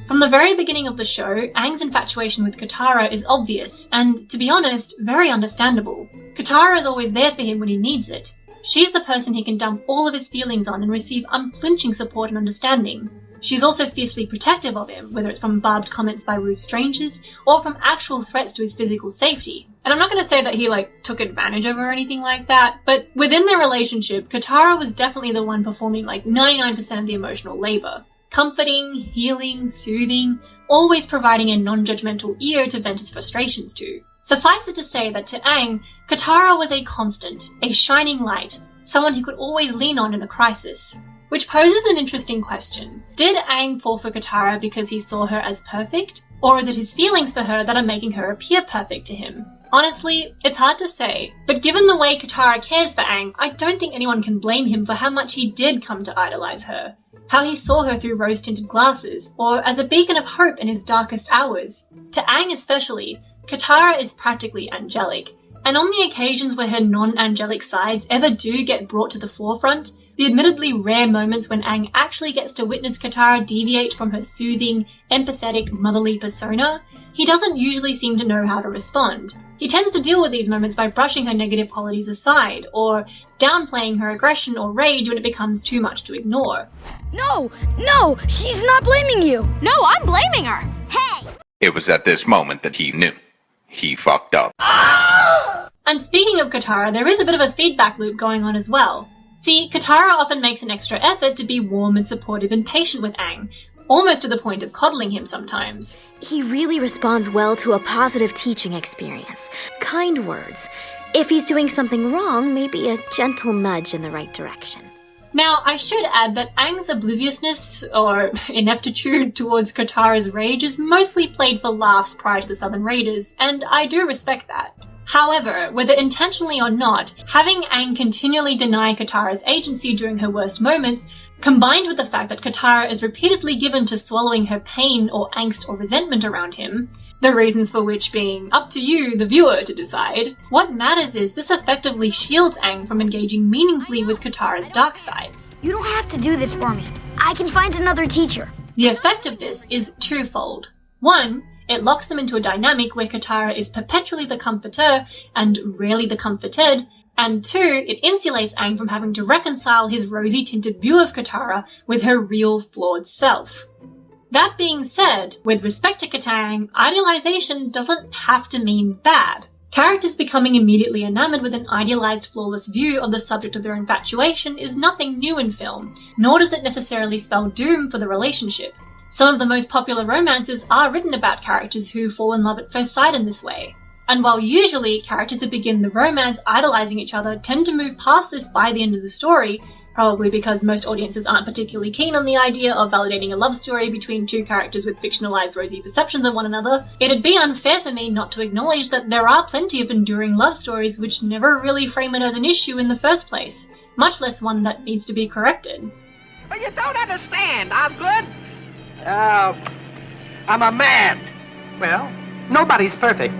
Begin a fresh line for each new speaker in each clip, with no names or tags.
From the very beginning of the show, Aang's infatuation with Katara is obvious and, to be honest, very understandable. Katara is always there for him when he needs it. She's the person he can dump all of his feelings on and receive unflinching support and understanding. She's also fiercely protective of him, whether it's from barbed comments by rude strangers or from actual threats to his physical safety. And I'm not going to say that he took advantage of her or anything like that, but within their relationship, Katara was definitely the one performing 99% of the emotional labor. Comforting, healing, soothing, always providing a non-judgmental ear to vent his frustrations to. Suffice it to say that to Aang, Katara was a constant, a shining light, someone he could always lean on in a crisis. Which poses an interesting question. Did Aang fall for Katara because he saw her as perfect? Or is it his feelings for her that are making her appear perfect to him? Honestly, it's hard to say, but given the way Katara cares for Aang, I don't think anyone can blame him for how much he did come to idolize her. How he saw her through rose-tinted glasses, or as a beacon of hope in his darkest hours. To Aang especially, Katara is practically angelic, and on the occasions where her non-angelic sides ever do get brought to the forefront, the admittedly rare moments when Aang actually gets to witness Katara deviate from her soothing, empathetic, motherly persona, he doesn't usually seem to know how to respond. He tends to deal with these moments by brushing her negative qualities aside, or downplaying her aggression or rage when it becomes too much to ignore.
No, she's not blaming you.
No, I'm blaming her. Hey!
It was at this moment that he knew. He fucked up.
And speaking of Katara, there is a bit of a feedback loop going on as well. See, Katara often makes an extra effort to be warm and supportive and patient with Aang, almost to the point of coddling him sometimes.
He really responds well to a positive teaching experience. Kind words. If he's doing something wrong, maybe a gentle nudge in the right direction.
Now, I should add that Aang's obliviousness, or ineptitude towards Katara's rage is mostly played for laughs prior to the Southern Raiders, and I do respect that. However, whether intentionally or not, having Aang continually deny Katara's agency during her worst moments, combined with the fact that Katara is repeatedly given to swallowing her pain or angst or resentment around him, the reasons for which being up to you, the viewer, to decide, what matters is this effectively shields Aang from engaging meaningfully with Katara's dark sides.
You don't have to do this for me. I can find another teacher.
The effect of this is twofold. One, it locks them into a dynamic where Katara is perpetually the comforter and rarely the comforted, and two, it insulates Aang from having to reconcile his rosy-tinted view of Katara with her real, flawed self. That being said, with respect to Katang, idealization doesn't have to mean bad. Characters becoming immediately enamored with an idealized, flawless view of the subject of their infatuation is nothing new in film, nor does it necessarily spell doom for the relationship. Some of the most popular romances are written about characters who fall in love at first sight in this way. And while usually characters who begin the romance idolizing each other tend to move past this by the end of the story, probably because most audiences aren't particularly keen on the idea of validating a love story between two characters with fictionalized rosy perceptions of one another, it'd be unfair for me not to acknowledge that there are plenty of enduring love stories which never really frame it as an issue in the first place, much less one that needs to be corrected.
But you don't understand, Osgood. I'm a man. Well, nobody's perfect.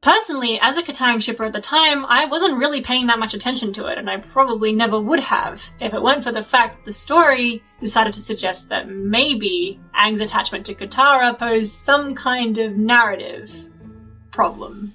Personally, as a Katang shipper at the time, I wasn't really paying that much attention to it, and I probably never would have, if it weren't for the fact that the story decided to suggest that maybe Aang's attachment to Katara posed some kind of narrative problem.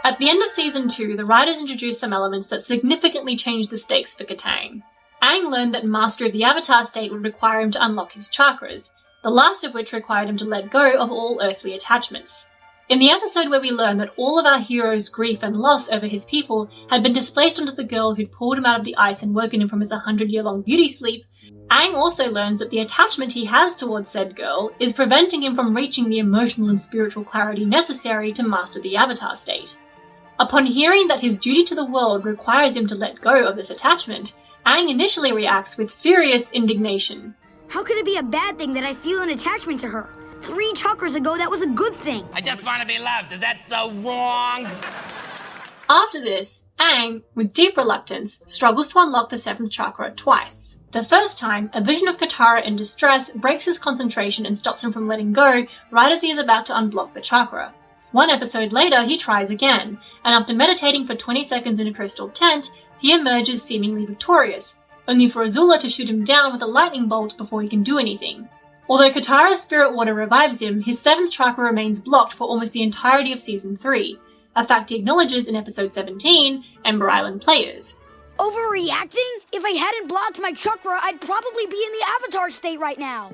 At the end of Season 2, the writers introduced some elements that significantly changed the stakes for Katang. Aang learned that mastery of the Avatar state would require him to unlock his chakras, the last of which required him to let go of all earthly attachments. In the episode where we learn that all of our hero's grief and loss over his people had been displaced onto the girl who'd pulled him out of the ice and woken him from his 100-year-long beauty sleep, Aang also learns that the attachment he has towards said girl is preventing him from reaching the emotional and spiritual clarity necessary to master the Avatar state. Upon hearing that his duty to the world requires him to let go of this attachment, Aang initially reacts with furious indignation.
How could it be a bad thing that I feel an attachment to her? 3 chakras ago, that was a good thing.
I just want to be loved. Is that so wrong?
After this, Aang, with deep reluctance, struggles to unlock the 7th chakra twice. The first time, a vision of Katara in distress breaks his concentration and stops him from letting go right as he is about to unblock the chakra. One episode later, he tries again, and after meditating for 20 seconds in a crystal tent, he emerges seemingly victorious, only for Azula to shoot him down with a lightning bolt before he can do anything. Although Katara's spirit water revives him, his 7th chakra remains blocked for almost the entirety of Season 3, a fact he acknowledges in Episode 17, Ember Island Players.
Overreacting? If I hadn't blocked my chakra, I'd probably be in the Avatar state right now.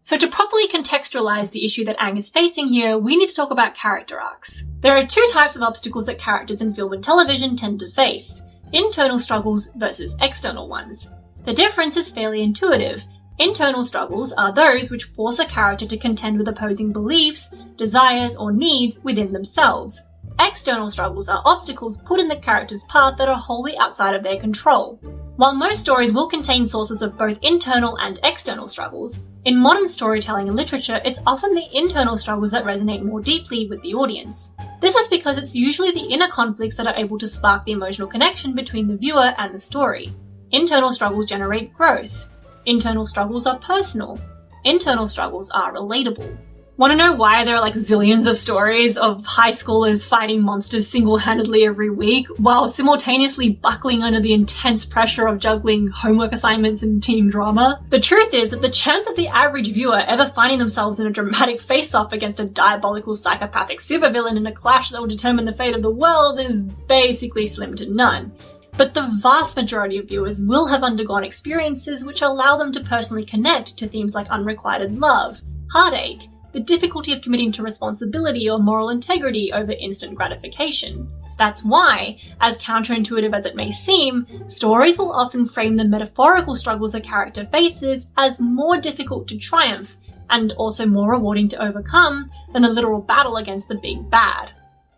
So to properly contextualize the issue that Aang is facing here, we need to talk about character arcs. There are 2 types of obstacles that characters in film and television tend to face: internal struggles versus external ones. The difference is fairly intuitive. Internal struggles are those which force a character to contend with opposing beliefs, desires, or needs within themselves. External struggles are obstacles put in the character's path that are wholly outside of their control. While most stories will contain sources of both internal and external struggles, in modern storytelling and literature, it's often the internal struggles that resonate more deeply with the audience. This is because it's usually the inner conflicts that are able to spark the emotional connection between the viewer and the story. Internal struggles generate growth. Internal struggles are personal. Internal struggles are relatable. Want to know why there are like zillions of stories of high schoolers fighting monsters single-handedly every week while simultaneously buckling under the intense pressure of juggling homework assignments and teen drama? The truth is that the chance of the average viewer ever finding themselves in a dramatic face-off against a diabolical psychopathic supervillain in a clash that will determine the fate of the world is basically slim to none. But the vast majority of viewers will have undergone experiences which allow them to personally connect to themes like unrequited love, heartache, the difficulty of committing to responsibility or moral integrity over instant gratification. That's why, as counterintuitive as it may seem, stories will often frame the metaphorical struggles a character faces as more difficult to triumph, and also more rewarding to overcome than a literal battle against the big bad.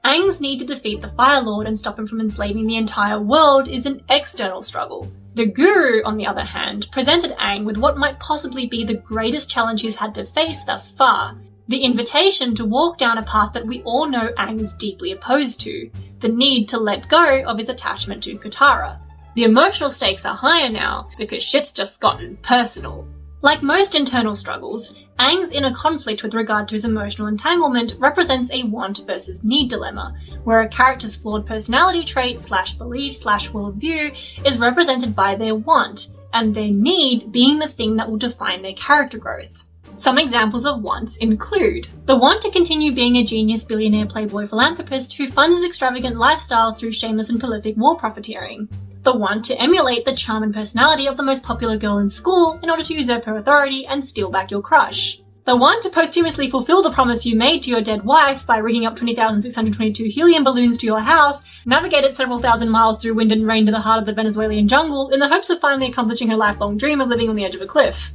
Aang's need to defeat the Fire Lord and stop him from enslaving the entire world is an external struggle. The Guru, on the other hand, presented Aang with what might possibly be the greatest challenge he's had to face thus far: the invitation to walk down a path that we all know Aang is deeply opposed to, the need to let go of his attachment to Katara. The emotional stakes are higher now, because shit's just gotten personal. Like most internal struggles, Aang's inner conflict with regard to his emotional entanglement represents a want versus need dilemma, where a character's flawed personality trait / belief / worldview is represented by their want, and their need being the thing that will define their character growth. Some examples of wants include the want to continue being a genius billionaire playboy philanthropist who funds his extravagant lifestyle through shameless and prolific war profiteering. The want to emulate the charm and personality of the most popular girl in school in order to usurp her authority and steal back your crush. The want to posthumously fulfill the promise you made to your dead wife by rigging up 20,622 helium balloons to your house, navigate it several thousand miles through wind and rain to the heart of the Venezuelan jungle in the hopes of finally accomplishing her lifelong dream of living on the edge of a cliff.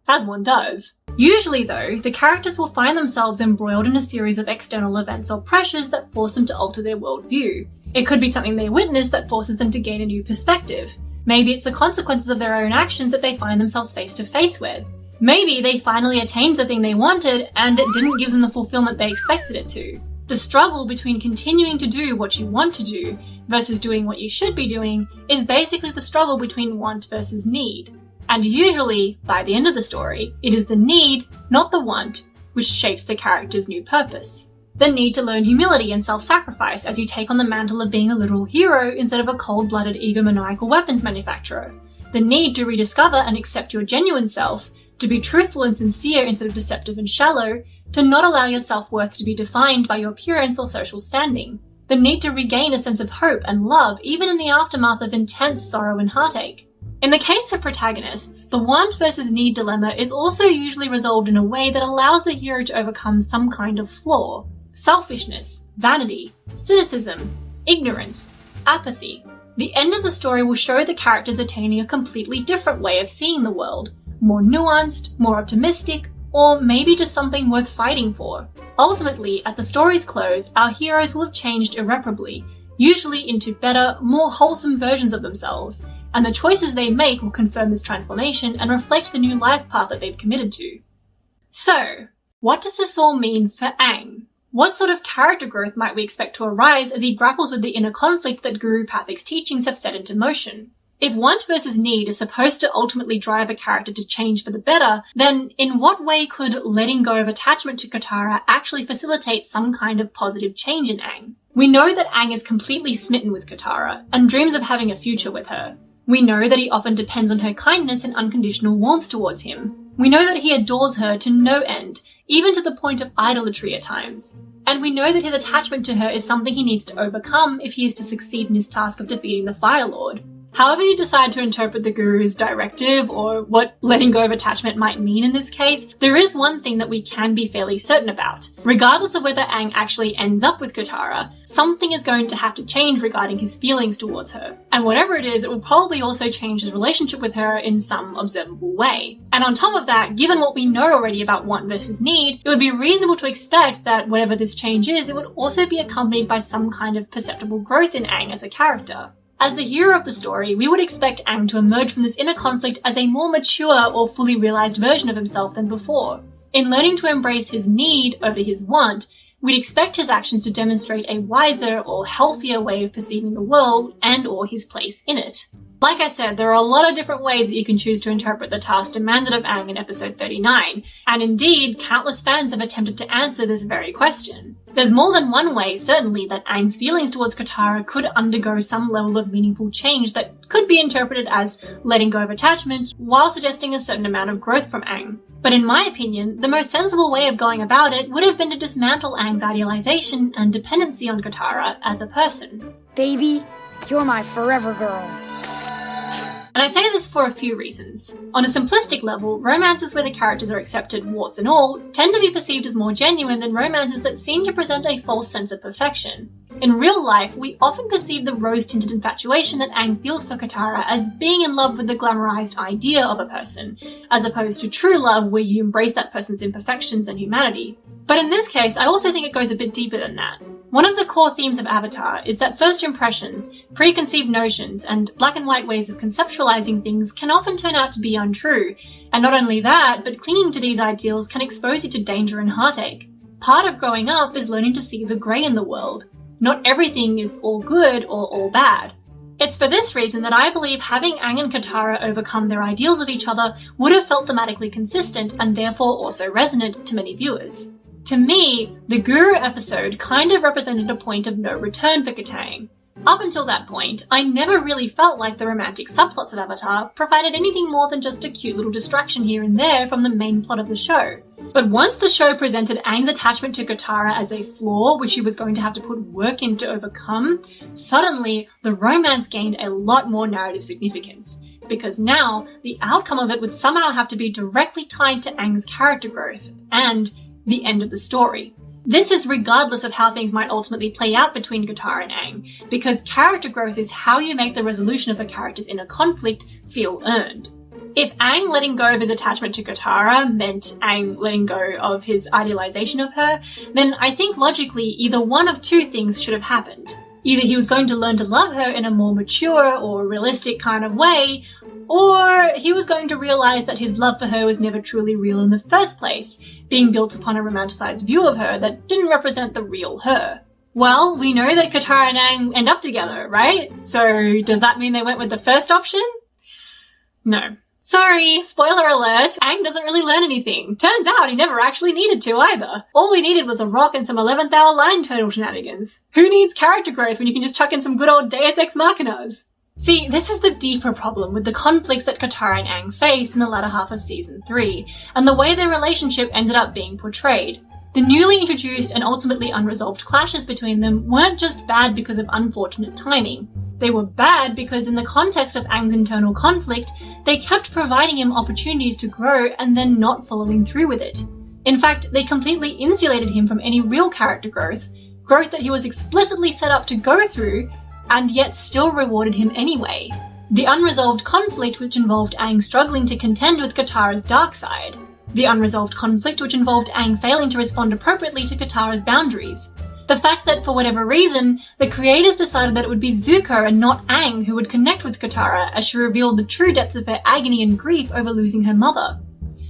As one does. Usually though, the characters will find themselves embroiled in a series of external events or pressures that force them to alter their worldview. It could be something they witness that forces them to gain a new perspective. Maybe it's the consequences of their own actions that they find themselves face to face with. Maybe they finally attained the thing they wanted and it didn't give them the fulfillment they expected it to. The struggle between continuing to do what you want to do versus doing what you should be doing is basically the struggle between want versus need. And usually, by the end of the story, it is the need, not the want, which shapes the character's new purpose. The need to learn humility and self-sacrifice as you take on the mantle of being a literal hero instead of a cold-blooded egomaniacal weapons manufacturer. The need to rediscover and accept your genuine self, to be truthful and sincere instead of deceptive and shallow, to not allow your self-worth to be defined by your appearance or social standing. The need to regain a sense of hope and love even in the aftermath of intense sorrow and heartache. In the case of protagonists, the want versus need dilemma is also usually resolved in a way that allows the hero to overcome some kind of flaw. Selfishness, vanity, cynicism, ignorance, apathy. The end of the story will show the characters attaining a completely different way of seeing the world, more nuanced, more optimistic, or maybe just something worth fighting for. Ultimately, at the story's close, our heroes will have changed irreparably, usually into better, more wholesome versions of themselves, and the choices they make will confirm this transformation and reflect the new life path that they've committed to. So, what does this all mean for Aang? What sort of character growth might we expect to arise as he grapples with the inner conflict that Guru Pathik's teachings have set into motion? If want versus need is supposed to ultimately drive a character to change for the better, then in what way could letting go of attachment to Katara actually facilitate some kind of positive change in Aang? We know that Aang is completely smitten with Katara and dreams of having a future with her. We know that he often depends on her kindness and unconditional warmth towards him. We know that he adores her to no end, even to the point of idolatry at times. And we know that his attachment to her is something he needs to overcome if he is to succeed in his task of defeating the Fire Lord. However you decide to interpret the Guru's directive or what letting go of attachment might mean in this case, there is one thing that we can be fairly certain about. Regardless of whether Aang actually ends up with Katara, something is going to have to change regarding his feelings towards her. And whatever it is, it will probably also change his relationship with her in some observable way. And on top of that, given what we know already about want versus need, it would be reasonable to expect that whatever this change is, it would also be accompanied by some kind of perceptible growth in Aang as a character. As the hero of the story, we would expect Aang to emerge from this inner conflict as a more mature or fully realized version of himself than before. In learning to embrace his need over his want, we'd expect his actions to demonstrate a wiser or healthier way of perceiving the world and or his place in it. Like I said, there are a lot of different ways that you can choose to interpret the task demanded of Aang in episode 39, and indeed, countless fans have attempted to answer this very question. There's more than one way, certainly, that Aang's feelings towards Katara could undergo some level of meaningful change that could be interpreted as letting go of attachment, while suggesting a certain amount of growth from Aang. But in my opinion, the most sensible way of going about it would have been to dismantle Aang's idealization and dependency on Katara as a person.
Baby, you're my forever girl.
And I say this for a few reasons. On a simplistic level, romances where the characters are accepted warts and all tend to be perceived as more genuine than romances that seem to present a false sense of perfection. In real life, we often perceive the rose-tinted infatuation that Aang feels for Katara as being in love with the glamorized idea of a person, as opposed to true love where you embrace that person's imperfections and humanity. But in this case, I also think it goes a bit deeper than that. One of the core themes of Avatar is that first impressions, preconceived notions, and black and white ways of conceptualizing things can often turn out to be untrue. And not only that, but clinging to these ideals can expose you to danger and heartache. Part of growing up is learning to see the grey in the world. Not everything is all good or all bad. It's for this reason that I believe having Aang and Katara overcome their ideals of each other would have felt thematically consistent and therefore also resonant to many viewers. To me, the Guru episode kind of represented a point of no return for Katang. Up until that point, I never really felt like the romantic subplots of Avatar provided anything more than just a cute little distraction here and there from the main plot of the show. But once the show presented Aang's attachment to Katara as a flaw which he was going to have to put work in to overcome, suddenly the romance gained a lot more narrative significance. Because now, the outcome of it would somehow have to be directly tied to Aang's character growth, and the end of the story. This is regardless of how things might ultimately play out between Katara and Aang, because character growth is how you make the resolution of a character's inner conflict feel earned. If Aang letting go of his attachment to Katara meant Aang letting go of his idealization of her, then I think logically either one of two things should have happened. Either he was going to learn to love her in a more mature or realistic kind of way, or he was going to realize that his love for her was never truly real in the first place, being built upon a romanticized view of her that didn't represent the real her. Well, we know that Katara and Aang end up together, right? So does that mean they went with the first option? No. Sorry, spoiler alert, Aang doesn't really learn anything. Turns out he never actually needed to either. All he needed was a rock and some 11th hour lion turtle shenanigans. Who needs character growth when you can just chuck in some good old Deus Ex Machinas? See, this is the deeper problem with the conflicts that Katara and Aang face in the latter half of Season 3, and the way their relationship ended up being portrayed. The newly introduced and ultimately unresolved clashes between them weren't just bad because of unfortunate timing. They were bad because in the context of Aang's internal conflict, they kept providing him opportunities to grow and then not following through with it. In fact, they completely insulated him from any real character growth that he was explicitly set up to go through, and yet still rewarded him anyway. The unresolved conflict which involved Aang struggling to contend with Katara's dark side. The unresolved conflict which involved Aang failing to respond appropriately to Katara's boundaries. The fact that, for whatever reason, the creators decided that it would be Zuko and not Aang who would connect with Katara as she revealed the true depths of her agony and grief over losing her mother.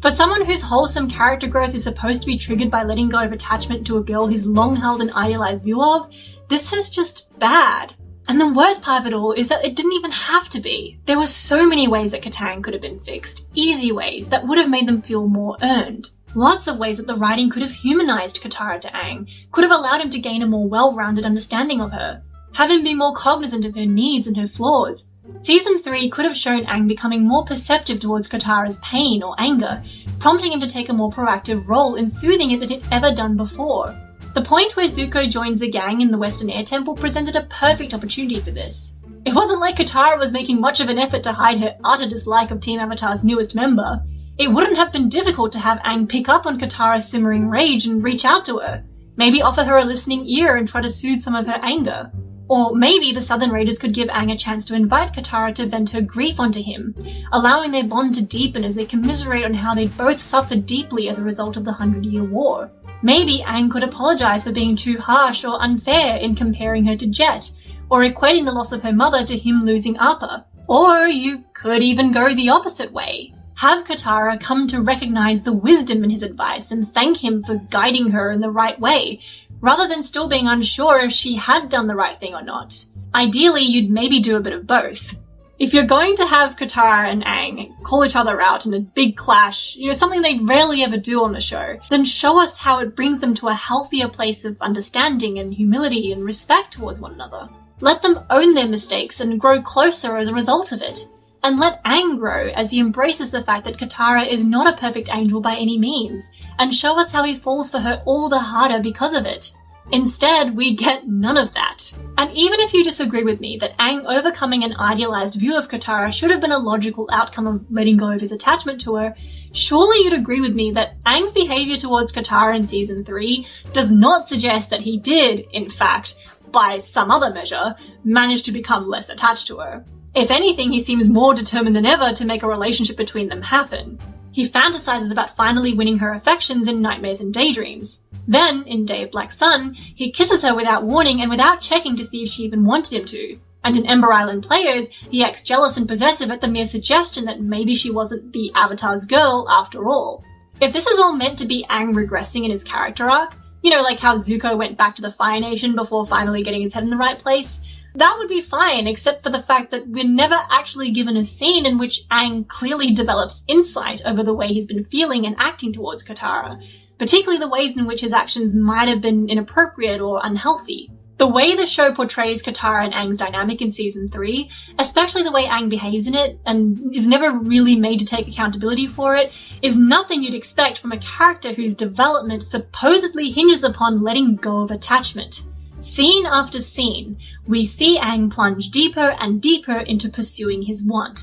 For someone whose wholesome character growth is supposed to be triggered by letting go of attachment to a girl he's long held an idealized view of, this is just bad. And the worst part of it all is that it didn't even have to be. There were so many ways that Katang could have been fixed, easy ways that would have made them feel more earned. Lots of ways that the writing could have humanized Katara to Aang, could have allowed him to gain a more well-rounded understanding of her, have him be more cognizant of her needs and her flaws. Season 3 could have shown Aang becoming more perceptive towards Katara's pain or anger, prompting him to take a more proactive role in soothing it than he'd ever done before. The point where Zuko joins the gang in the Western Air Temple presented a perfect opportunity for this. It wasn't like Katara was making much of an effort to hide her utter dislike of Team Avatar's newest member. It wouldn't have been difficult to have Aang pick up on Katara's simmering rage and reach out to her. Maybe offer her a listening ear and try to soothe some of her anger. Or maybe the Southern Raiders could give Aang a chance to invite Katara to vent her grief onto him, allowing their bond to deepen as they commiserate on how they both suffered deeply as a result of the 100-Year War. Maybe Aang could apologize for being too harsh or unfair in comparing her to Jet, or equating the loss of her mother to him losing Appa. Or you could even go the opposite way. Have Katara come to recognize the wisdom in his advice and thank him for guiding her in the right way, rather than still being unsure if she had done the right thing or not. Ideally, you'd maybe do a bit of both. If you're going to have Katara and Aang call each other out in a big clash, something they rarely ever do on the show, then show us how it brings them to a healthier place of understanding and humility and respect towards one another. Let them own their mistakes and grow closer as a result of it. And let Aang grow as he embraces the fact that Katara is not a perfect angel by any means, and show us how he falls for her all the harder because of it. Instead, we get none of that. And even if you disagree with me that Aang overcoming an idealized view of Katara should have been a logical outcome of letting go of his attachment to her, surely you'd agree with me that Aang's behavior towards Katara in Season 3 does not suggest that he did, in fact, by some other measure, manage to become less attached to her. If anything, he seems more determined than ever to make a relationship between them happen. He fantasizes about finally winning her affections in nightmares and daydreams. Then, in Day of Black Sun, he kisses her without warning and without checking to see if she even wanted him to. And in Ember Island Players, he acts jealous and possessive at the mere suggestion that maybe she wasn't the Avatar's girl after all. If this is all meant to be Aang regressing in his character arc, like how Zuko went back to the Fire Nation before finally getting his head in the right place, that would be fine, except for the fact that we're never actually given a scene in which Aang clearly develops insight over the way he's been feeling and acting towards Katara, particularly the ways in which his actions might have been inappropriate or unhealthy. The way the show portrays Katara and Aang's dynamic in Season 3, especially the way Aang behaves in it, and is never really made to take accountability for it, is nothing you'd expect from a character whose development supposedly hinges upon letting go of attachment. Scene after scene, we see Aang plunge deeper and deeper into pursuing his want.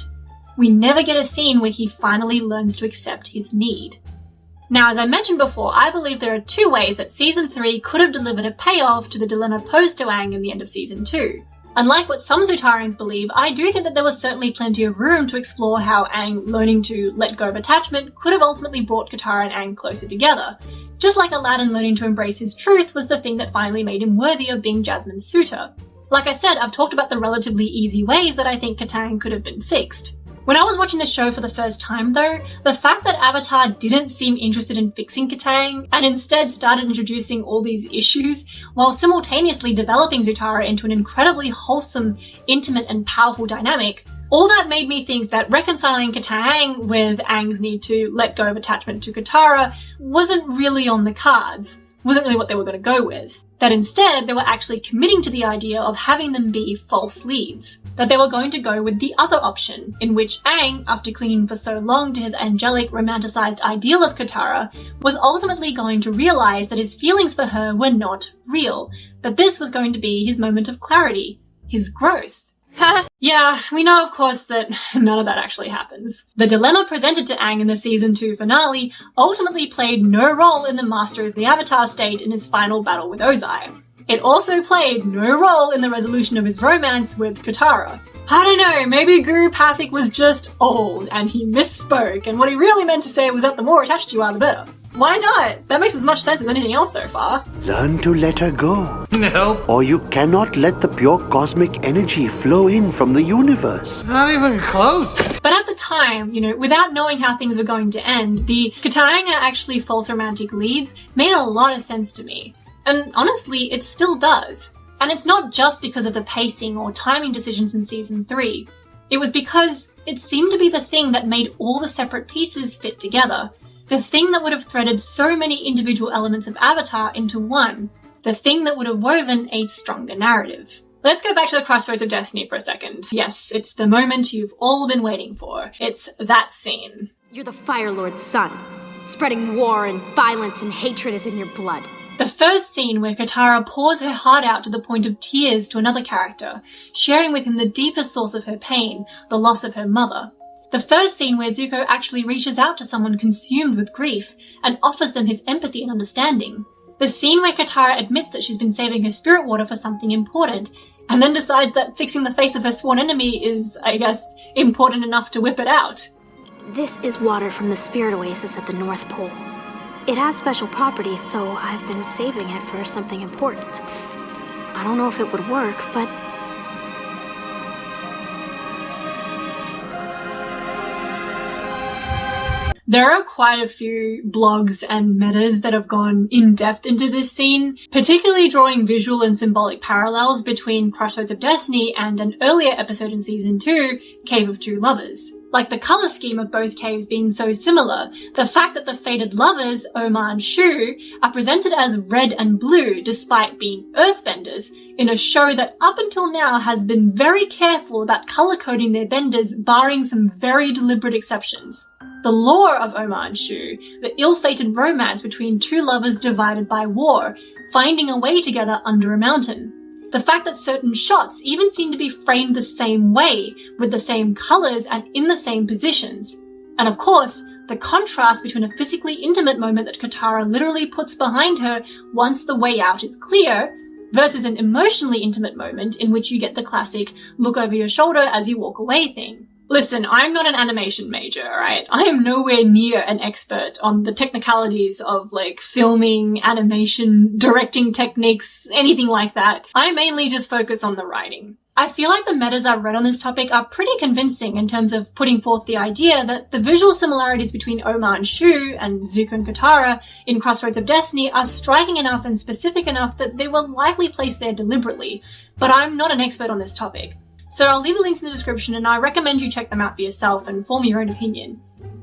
We never get a scene where he finally learns to accept his need. Now, as I mentioned before, I believe there are two ways that Season 3 could have delivered a payoff to the dilemma posed to Aang in the end of Season 2. Unlike what some Zutarians believe, I do think that there was certainly plenty of room to explore how Aang learning to let go of attachment could have ultimately brought Katara and Aang closer together. Just like Aladdin learning to embrace his truth was the thing that finally made him worthy of being Jasmine's suitor. Like I said, I've talked about the relatively easy ways that I think Katang could have been fixed. When I was watching the show for the first time though, the fact that Avatar didn't seem interested in fixing Katang and instead started introducing all these issues while simultaneously developing Zutara into an incredibly wholesome, intimate and powerful dynamic, all that made me think that reconciling Katang with Aang's need to let go of attachment to Katara wasn't really on the cards, wasn't really what they were going to go with. That instead, they were actually committing to the idea of having them be false leads. That they were going to go with the other option, in which Aang, after clinging for so long to his angelic, romanticized ideal of Katara, was ultimately going to realize that his feelings for her were not real. That this was going to be his moment of clarity, his growth. Yeah, we know of course that none of that actually happens. The dilemma presented to Aang in the Season 2 finale ultimately played no role in the mastery of the Avatar state in his final battle with Ozai. It also played no role in the resolution of his romance with Katara. I don't know, maybe Guru Pathik was just old and he misspoke and what he really meant to say was that the more attached you are, the better. Why not? That makes as much sense as anything else so far.
Learn to let her go.
No.
Or you cannot let the pure cosmic energy flow in from the universe.
Not even close.
But at the time, without knowing how things were going to end, the Katanga actually false romantic leads made a lot of sense to me. And honestly, it still does. And it's not just because of the pacing or timing decisions in season 3. It was because it seemed to be the thing that made all the separate pieces fit together. The thing that would have threaded so many individual elements of Avatar into one. The thing that would have woven a stronger narrative. Let's go back to the Crossroads of Destiny for a second. Yes, it's the moment you've all been waiting for. It's that scene.
You're the Fire Lord's son. Spreading war and violence and hatred is in your blood.
The first scene where Katara pours her heart out to the point of tears to another character, sharing with him the deepest source of her pain, the loss of her mother. The first scene where Zuko actually reaches out to someone consumed with grief and offers them his empathy and understanding. The scene where Katara admits that she's been saving her spirit water for something important, and then decides that fixing the face of her sworn enemy is, I guess, important enough to whip it out.
This is water from the spirit oasis at the North Pole. It has special properties, so I've been saving it for something important. I don't know if it would work, but...
There are quite a few blogs and metas that have gone in-depth into this scene, particularly drawing visual and symbolic parallels between Crossroads of Destiny and an earlier episode in Season 2, Cave of Two Lovers. Like the colour scheme of both caves being so similar, the fact that the fated lovers, Omar and Shu, are presented as red and blue despite being earthbenders, in a show that up until now has been very careful about colour-coding their benders, barring some very deliberate exceptions. The lore of Omar and Shu, the ill-fated romance between two lovers divided by war, finding a way together under a mountain. The fact that certain shots even seem to be framed the same way, with the same colours and in the same positions. And of course, the contrast between a physically intimate moment that Katara literally puts behind her once the way out is clear, versus an emotionally intimate moment in which you get the classic look over your shoulder as you walk away thing. Listen, I'm not an animation major, alright? I am nowhere near an expert on the technicalities of, filming, animation, directing techniques, anything like that. I mainly just focus on the writing. I feel like the metas I've read on this topic are pretty convincing in terms of putting forth the idea that the visual similarities between Omar and Shu and Zuko and Katara in Crossroads of Destiny are striking enough and specific enough that they were likely placed there deliberately, but I'm not an expert on this topic. So I'll leave the links in the description and I recommend you check them out for yourself and form your own opinion.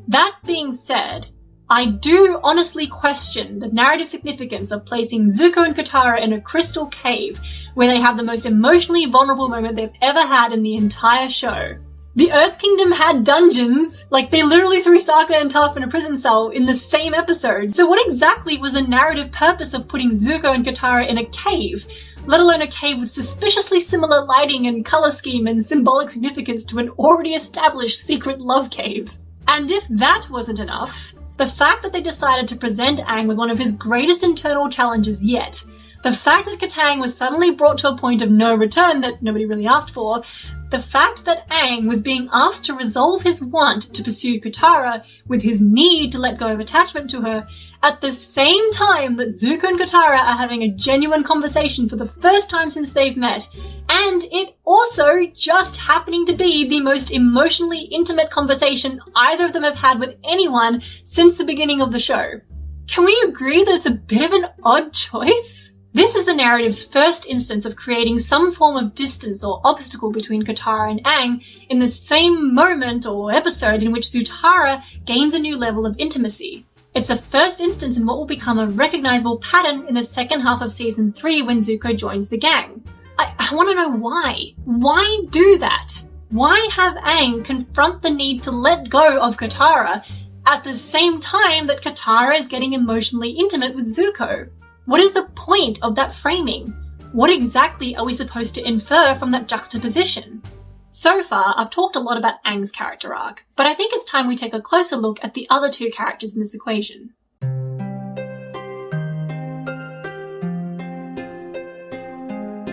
That being said, I do honestly question the narrative significance of placing Zuko and Katara in a crystal cave where they have the most emotionally vulnerable moment they've ever had in the entire show. The Earth Kingdom had dungeons, they literally threw Sokka and Toph in a prison cell in the same episode. So what exactly was the narrative purpose of putting Zuko and Katara in a cave? Let alone a cave with suspiciously similar lighting and colour scheme and symbolic significance to an already established secret love cave. And if that wasn't enough, the fact that they decided to present Aang with one of his greatest internal challenges yet, the fact that Katang was suddenly brought to a point of no return that nobody really asked for, the fact that Aang was being asked to resolve his want to pursue Katara with his need to let go of attachment to her, at the same time that Zuko and Katara are having a genuine conversation for the first time since they've met, and it also just happening to be the most emotionally intimate conversation either of them have had with anyone since the beginning of the show. Can we agree that it's a bit of an odd choice? This is the narrative's first instance of creating some form of distance or obstacle between Katara and Aang in the same moment or episode in which Zutara gains a new level of intimacy. It's the first instance in what will become a recognizable pattern in the second half of Season 3 when Zuko joins the gang. I want to know why. Why do that? Why have Aang confront the need to let go of Katara at the same time that Katara is getting emotionally intimate with Zuko? What is the point of that framing? What exactly are we supposed to infer from that juxtaposition? So far, I've talked a lot about Aang's character arc, but I think it's time we take a closer look at the other two characters in this equation.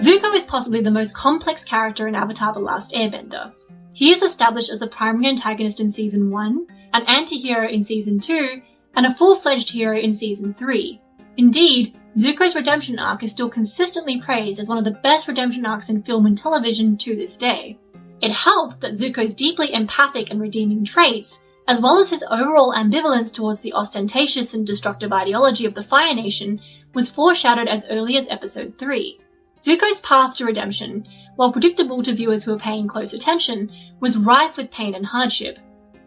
Zuko is possibly the most complex character in Avatar: The Last Airbender. He is established as the primary antagonist in Season 1, an anti-hero in Season 2, and a full-fledged hero in Season 3. Indeed, Zuko's redemption arc is still consistently praised as one of the best redemption arcs in film and television to this day. It helped that Zuko's deeply empathic and redeeming traits, as well as his overall ambivalence towards the ostentatious and destructive ideology of the Fire Nation, was foreshadowed as early as Episode 3. Zuko's path to redemption, while predictable to viewers who were paying close attention, was rife with pain and hardship.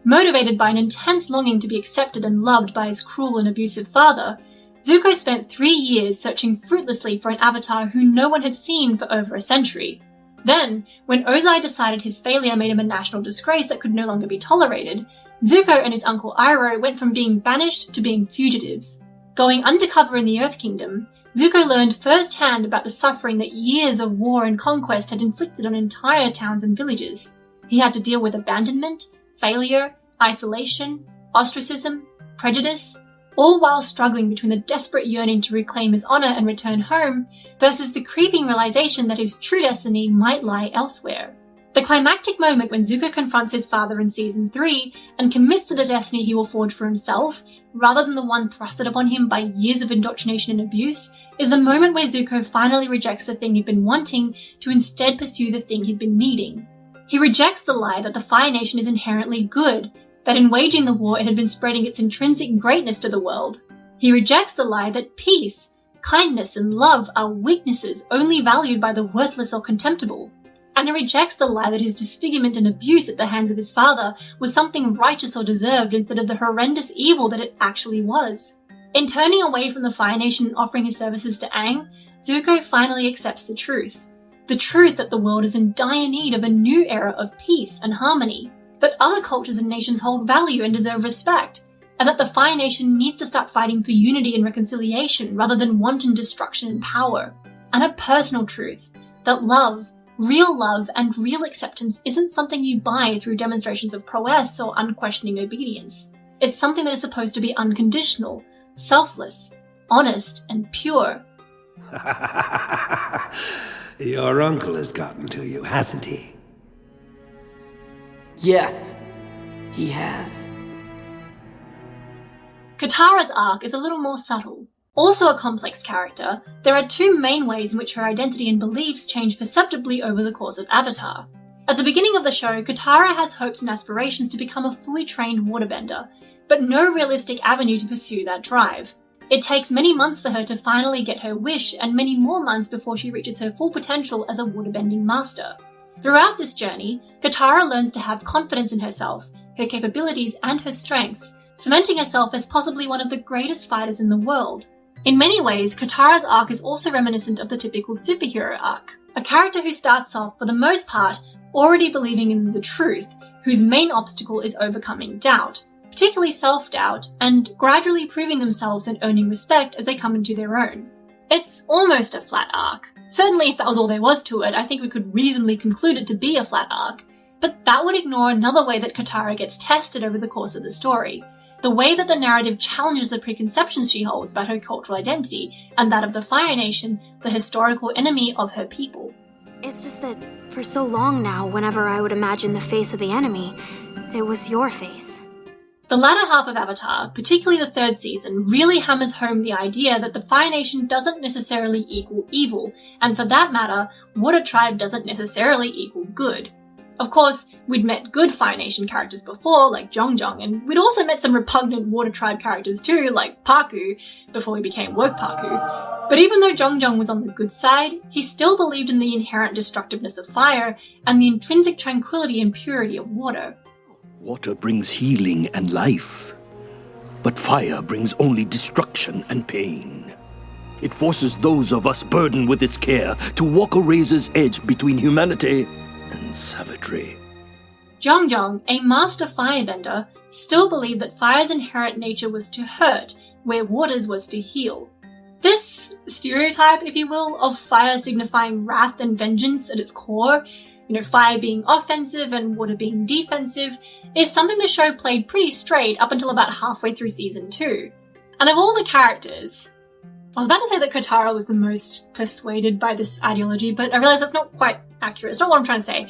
Motivated by an intense longing to be accepted and loved by his cruel and abusive father, Zuko spent 3 years searching fruitlessly for an avatar who no one had seen for over a century. Then, when Ozai decided his failure made him a national disgrace that could no longer be tolerated, Zuko and his uncle Iroh went from being banished to being fugitives. Going undercover in the Earth Kingdom, Zuko learned firsthand about the suffering that years of war and conquest had inflicted on entire towns and villages. He had to deal with abandonment, failure, isolation, ostracism, prejudice, all while struggling between the desperate yearning to reclaim his honor and return home versus the creeping realization that his true destiny might lie elsewhere. The climactic moment when Zuko confronts his father in Season 3 and commits to the destiny he will forge for himself, rather than the one thrusted upon him by years of indoctrination and abuse, is the moment where Zuko finally rejects the thing he'd been wanting to instead pursue the thing he'd been needing. He rejects the lie that the Fire Nation is inherently good, that in waging the war it had been spreading its intrinsic greatness to the world. He rejects the lie that peace, kindness, and love are weaknesses only valued by the worthless or contemptible. And he rejects the lie that his disfigurement and abuse at the hands of his father was something righteous or deserved instead of the horrendous evil that it actually was. In turning away from the Fire Nation and offering his services to Aang, Zuko finally accepts the truth. The truth that the world is in dire need of a new era of peace and harmony, that other cultures and nations hold value and deserve respect, and that the Fire Nation needs to start fighting for unity and reconciliation rather than wanton destruction and power. And a personal truth, that love, real and real acceptance isn't something you buy through demonstrations of prowess or unquestioning obedience. It's something that is supposed to be unconditional, selfless, honest, and pure.
Your uncle has gotten to you, hasn't he?
Yes, he has.
Katara's arc is a little more subtle. Also a complex character, there are 2 main ways in which her identity and beliefs change perceptibly over the course of Avatar. At the beginning of the show, Katara has hopes and aspirations to become a fully trained waterbender, but no realistic avenue to pursue that drive. It takes many months for her to finally get her wish, and many more months before she reaches her full potential as a waterbending master. Throughout this journey, Katara learns to have confidence in herself, her capabilities, and her strengths, cementing herself as possibly one of the greatest fighters in the world. In many ways, Katara's arc is also reminiscent of the typical superhero arc, a character who starts off, for the most part, already believing in the truth, whose main obstacle is overcoming doubt, particularly self-doubt, and gradually proving themselves and earning respect as they come into their own. It's almost a flat arc. Certainly if that was all there was to it, I think we could reasonably conclude it to be a flat arc, but that would ignore another way that Katara gets tested over the course of the story. The way that the narrative challenges the preconceptions she holds about her cultural identity and that of the Fire Nation, the historical enemy of her people.
It's just that for so long now, whenever I would imagine the face of the enemy, it was your face.
The latter half of Avatar, particularly the 3rd season, really hammers home the idea that the Fire Nation doesn't necessarily equal evil, and for that matter, Water Tribe doesn't necessarily equal good. Of course, we'd met good Fire Nation characters before, like Zhong, and we'd also met some repugnant Water Tribe characters too, like Paku, before he became Woke Paku. But even though Zhong was on the good side, he still believed in the inherent destructiveness of fire and the intrinsic tranquility and purity of water.
Water brings healing and life, but fire brings only destruction and pain. It forces those of us burdened with its care to walk a razor's edge between humanity and savagery.
Zhong, a master firebender, still believed that fire's inherent nature was to hurt, where water's was to heal. This stereotype, if you will, of fire signifying wrath and vengeance at its core, fire being offensive and water being defensive, is something the show played pretty straight up until about halfway through season 2. And of all the characters, I was about to say that Katara was the most persuaded by this ideology, but I realize that's not quite accurate. It's not what I'm trying to say.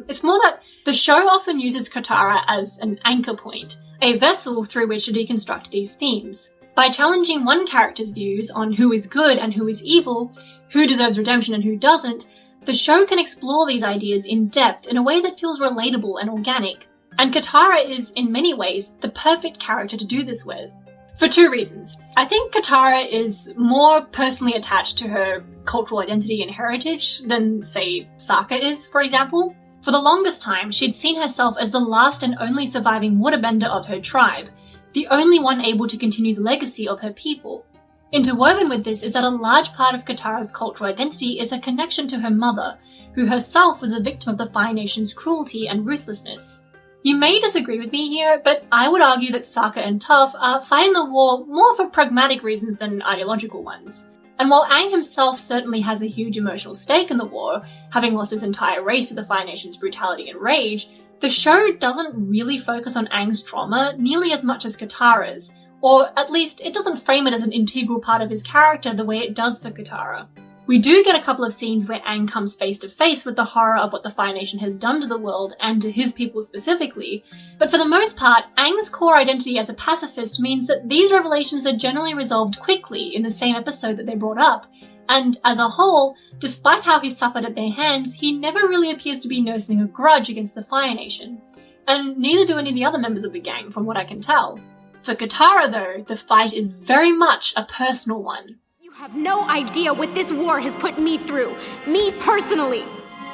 It's more that the show often uses Katara as an anchor point, a vessel through which to deconstruct these themes. By challenging one character's views on who is good and who is evil, who deserves redemption and who doesn't, the show can explore these ideas in depth in a way that feels relatable and organic. And Katara is, in many ways, the perfect character to do this with. For two reasons. I think Katara is more personally attached to her cultural identity and heritage than, say, Sokka is, for example. For the longest time, she'd seen herself as the last and only surviving waterbender of her tribe, the only one able to continue the legacy of her people. Interwoven with this is that a large part of Katara's cultural identity is a connection to her mother, who herself was a victim of the Fire Nation's cruelty and ruthlessness. You may disagree with me here, but I would argue that Sokka and Toph are fighting the war more for pragmatic reasons than ideological ones. And while Aang himself certainly has a huge emotional stake in the war, having lost his entire race to the Fire Nation's brutality and rage, the show doesn't really focus on Aang's trauma nearly as much as Katara's, or at least it doesn't frame it as an integral part of his character the way it does for Katara. We do get a couple of scenes where Aang comes face to face with the horror of what the Fire Nation has done to the world and to his people specifically, but for the most part, Aang's core identity as a pacifist means that these revelations are generally resolved quickly in the same episode that they brought up, and as a whole, despite how he suffered at their hands, he never really appears to be nursing a grudge against the Fire Nation. And neither do any of the other members of the gang, from what I can tell. For Katara though, the fight is very much a personal one.
You have no idea what this war has put me through. Me personally.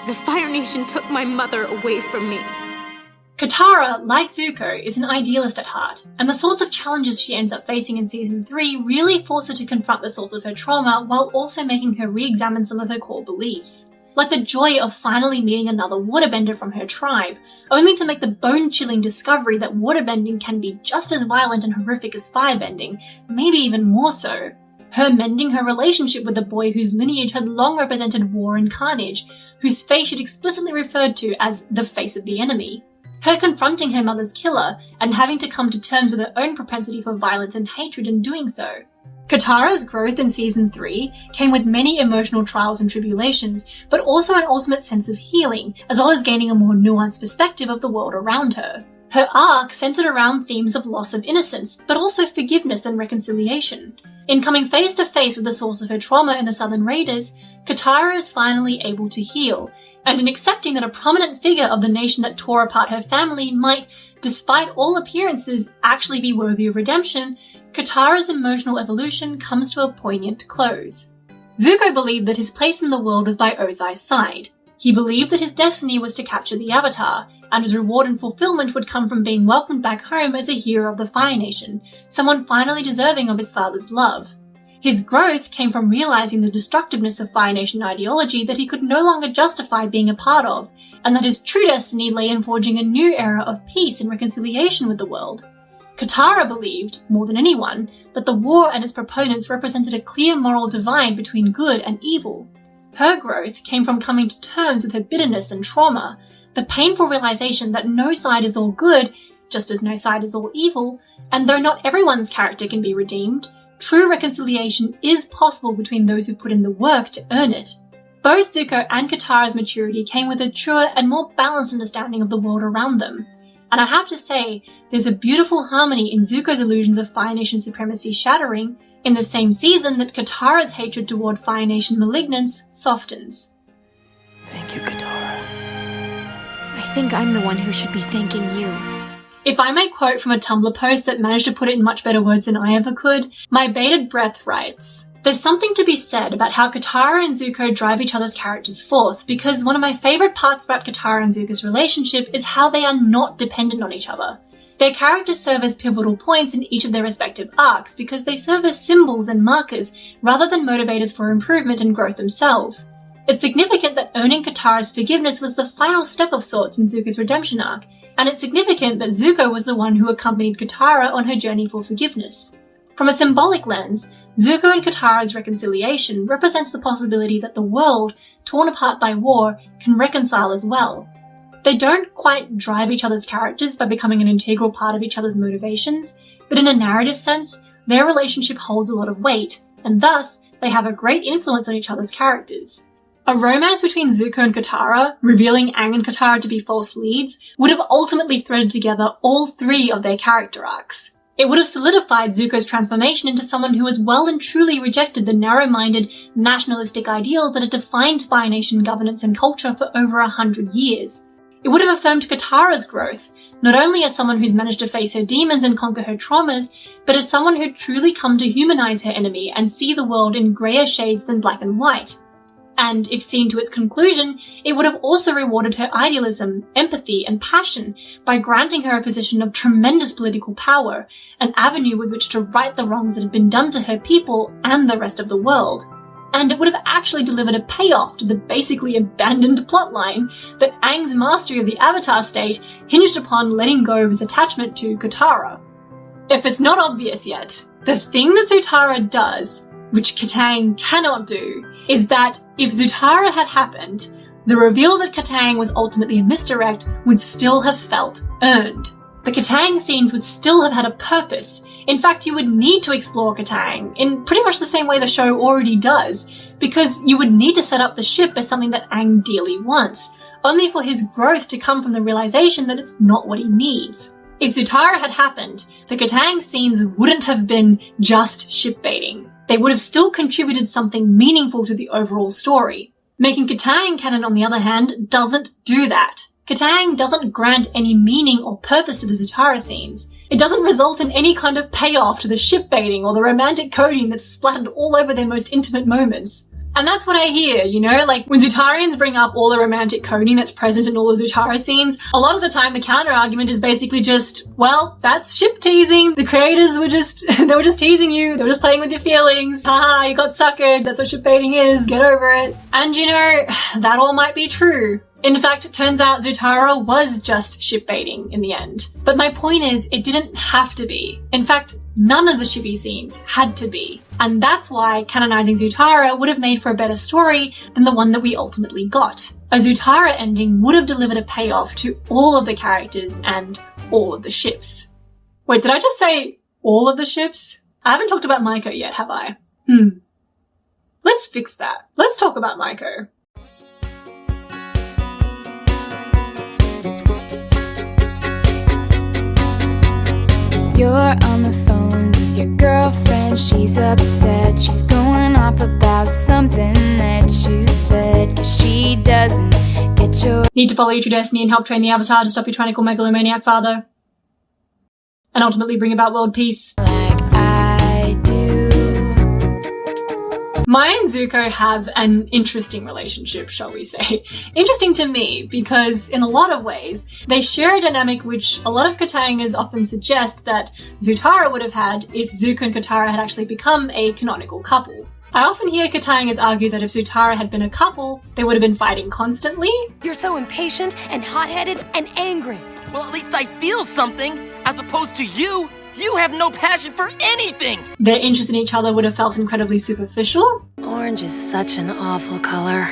The Fire Nation took my mother away from me.
Katara, like Zuko, is an idealist at heart, and the sorts of challenges she ends up facing in Season 3 really force her to confront the source of her trauma while also making her re-examine some of her core beliefs. Like the joy of finally meeting another waterbender from her tribe, only to make the bone-chilling discovery that waterbending can be just as violent and horrific as firebending, maybe even more so. Her mending her relationship with the boy whose lineage had long represented war and carnage, whose face she'd explicitly referred to as the face of the enemy. Her confronting her mother's killer, and having to come to terms with her own propensity for violence and hatred in doing so. Katara's growth in Season 3 came with many emotional trials and tribulations, but also an ultimate sense of healing, as well as gaining a more nuanced perspective of the world around her. Her arc centered around themes of loss of innocence, but also forgiveness and reconciliation. In coming face to face with the source of her trauma in the Southern Raiders, Katara is finally able to heal, and in accepting that a prominent figure of the nation that tore apart her family might, despite all appearances, actually be worthy of redemption, Katara's emotional evolution comes to a poignant close. Zuko believed that his place in the world was by Ozai's side. He believed that his destiny was to capture the Avatar, and his reward and fulfillment would come from being welcomed back home as a hero of the Fire Nation, someone finally deserving of his father's love. His growth came from realizing the destructiveness of Fire Nation ideology that he could no longer justify being a part of, and that his true destiny lay in forging a new era of peace and reconciliation with the world. Katara believed, more than anyone, that the war and its proponents represented a clear moral divide between good and evil. Her growth came from coming to terms with her bitterness and trauma, the painful realization that no side is all good, just as no side is all evil, and though not everyone's character can be redeemed, true reconciliation is possible between those who put in the work to earn it. Both Zuko and Katara's maturity came with a truer and more balanced understanding of the world around them. And I have to say, there's a beautiful harmony in Zuko's illusions of Fire Nation supremacy shattering in the same season that Katara's hatred toward Fire Nation malignance softens.
Thank you, Katara.
I think I'm the one who should be thanking you.
If I may quote from a Tumblr post that managed to put it in much better words than I ever could, My Bated Breath writes, "There's something to be said about how Katara and Zuko drive each other's characters forth, because one of my favourite parts about Katara and Zuko's relationship is how they are not dependent on each other. Their characters serve as pivotal points in each of their respective arcs because they serve as symbols and markers rather than motivators for improvement and growth themselves. It's significant that earning Katara's forgiveness was the final step of sorts in Zuko's redemption arc, and it's significant that Zuko was the one who accompanied Katara on her journey for forgiveness. From a symbolic lens, Zuko and Katara's reconciliation represents the possibility that the world, torn apart by war, can reconcile as well. They don't quite drive each other's characters by becoming an integral part of each other's motivations, but in a narrative sense, their relationship holds a lot of weight, and thus, they have a great influence on each other's characters. A romance between Zuko and Katara, revealing Aang and Katara to be false leads, would have ultimately threaded together all three of their character arcs. It would have solidified Zuko's transformation into someone who has well and truly rejected the narrow-minded, nationalistic ideals that had defined Fire Nation governance and culture for over 100 years. It would have affirmed Katara's growth, not only as someone who's managed to face her demons and conquer her traumas, but as someone who'd truly come to humanize her enemy and see the world in greyer shades than black and white. And if seen to its conclusion, it would have also rewarded her idealism, empathy, and passion by granting her a position of tremendous political power, an avenue with which to right the wrongs that had been done to her people and the rest of the world. And it would have actually delivered a payoff to the basically abandoned plotline that Aang's mastery of the Avatar state hinged upon letting go of his attachment to Katara. If it's not obvious yet, the thing that Zutara does, which Katang cannot do, is that if Zutara had happened, the reveal that Katang was ultimately a misdirect would still have felt earned. The Katang scenes would still have had a purpose. In fact, you would need to explore Katang in pretty much the same way the show already does, because you would need to set up the ship as something that Aang dearly wants, only for his growth to come from the realization that it's not what he needs. If Zutara had happened, the Katang scenes wouldn't have been just shipbaiting. They would have still contributed something meaningful to the overall story. Making Katang canon, on the other hand, doesn't do that. Katang doesn't grant any meaning or purpose to the Zutara scenes. It doesn't result in any kind of payoff to the shipbaiting or the romantic coding that's splattered all over their most intimate moments. And that's what I hear, you know, like when Zutarians bring up all the romantic coding that's present in all the Zutara scenes, a lot of the time the counter argument is basically just, well, that's ship teasing. The creators were just, they were just teasing you. They were just playing with your feelings. Haha, you got suckered. That's what shipbaiting is. Get over it. And you know, that all might be true. In fact, it turns out Zutara was just shipbaiting in the end. But my point is, it didn't have to be. In fact, none of the shippy scenes had to be. And that's why canonizing Zutara would have made for a better story than the one that we ultimately got. A Zutara ending would have delivered a payoff to all of the characters and all of the ships. Wait, did I just say all of the ships? I haven't talked about Maiko yet, have I? Let's fix that. Let's talk about Maiko.
You're on the phone with your girlfriend, she's upset. She's going off about something that you said, 'cause she doesn't get your...
Need to follow your true destiny and help train the Avatar to stop your tyrannical megalomaniac father. And ultimately bring about world peace.
Like I do.
Mai and Zuko have an interesting relationship, shall we say. Interesting to me, because in a lot of ways, they share a dynamic which a lot of Katangers often suggest that Zutara would have had if Zuko and Katara had actually become a canonical couple. I often hear Katangers argue that if Zutara had been a couple, they would have been fighting constantly.
You're so impatient and hot-headed and angry.
Well, at least I feel something, as opposed to you. You have no passion for anything!
Their interest in each other would have felt incredibly superficial.
Orange is such an awful color.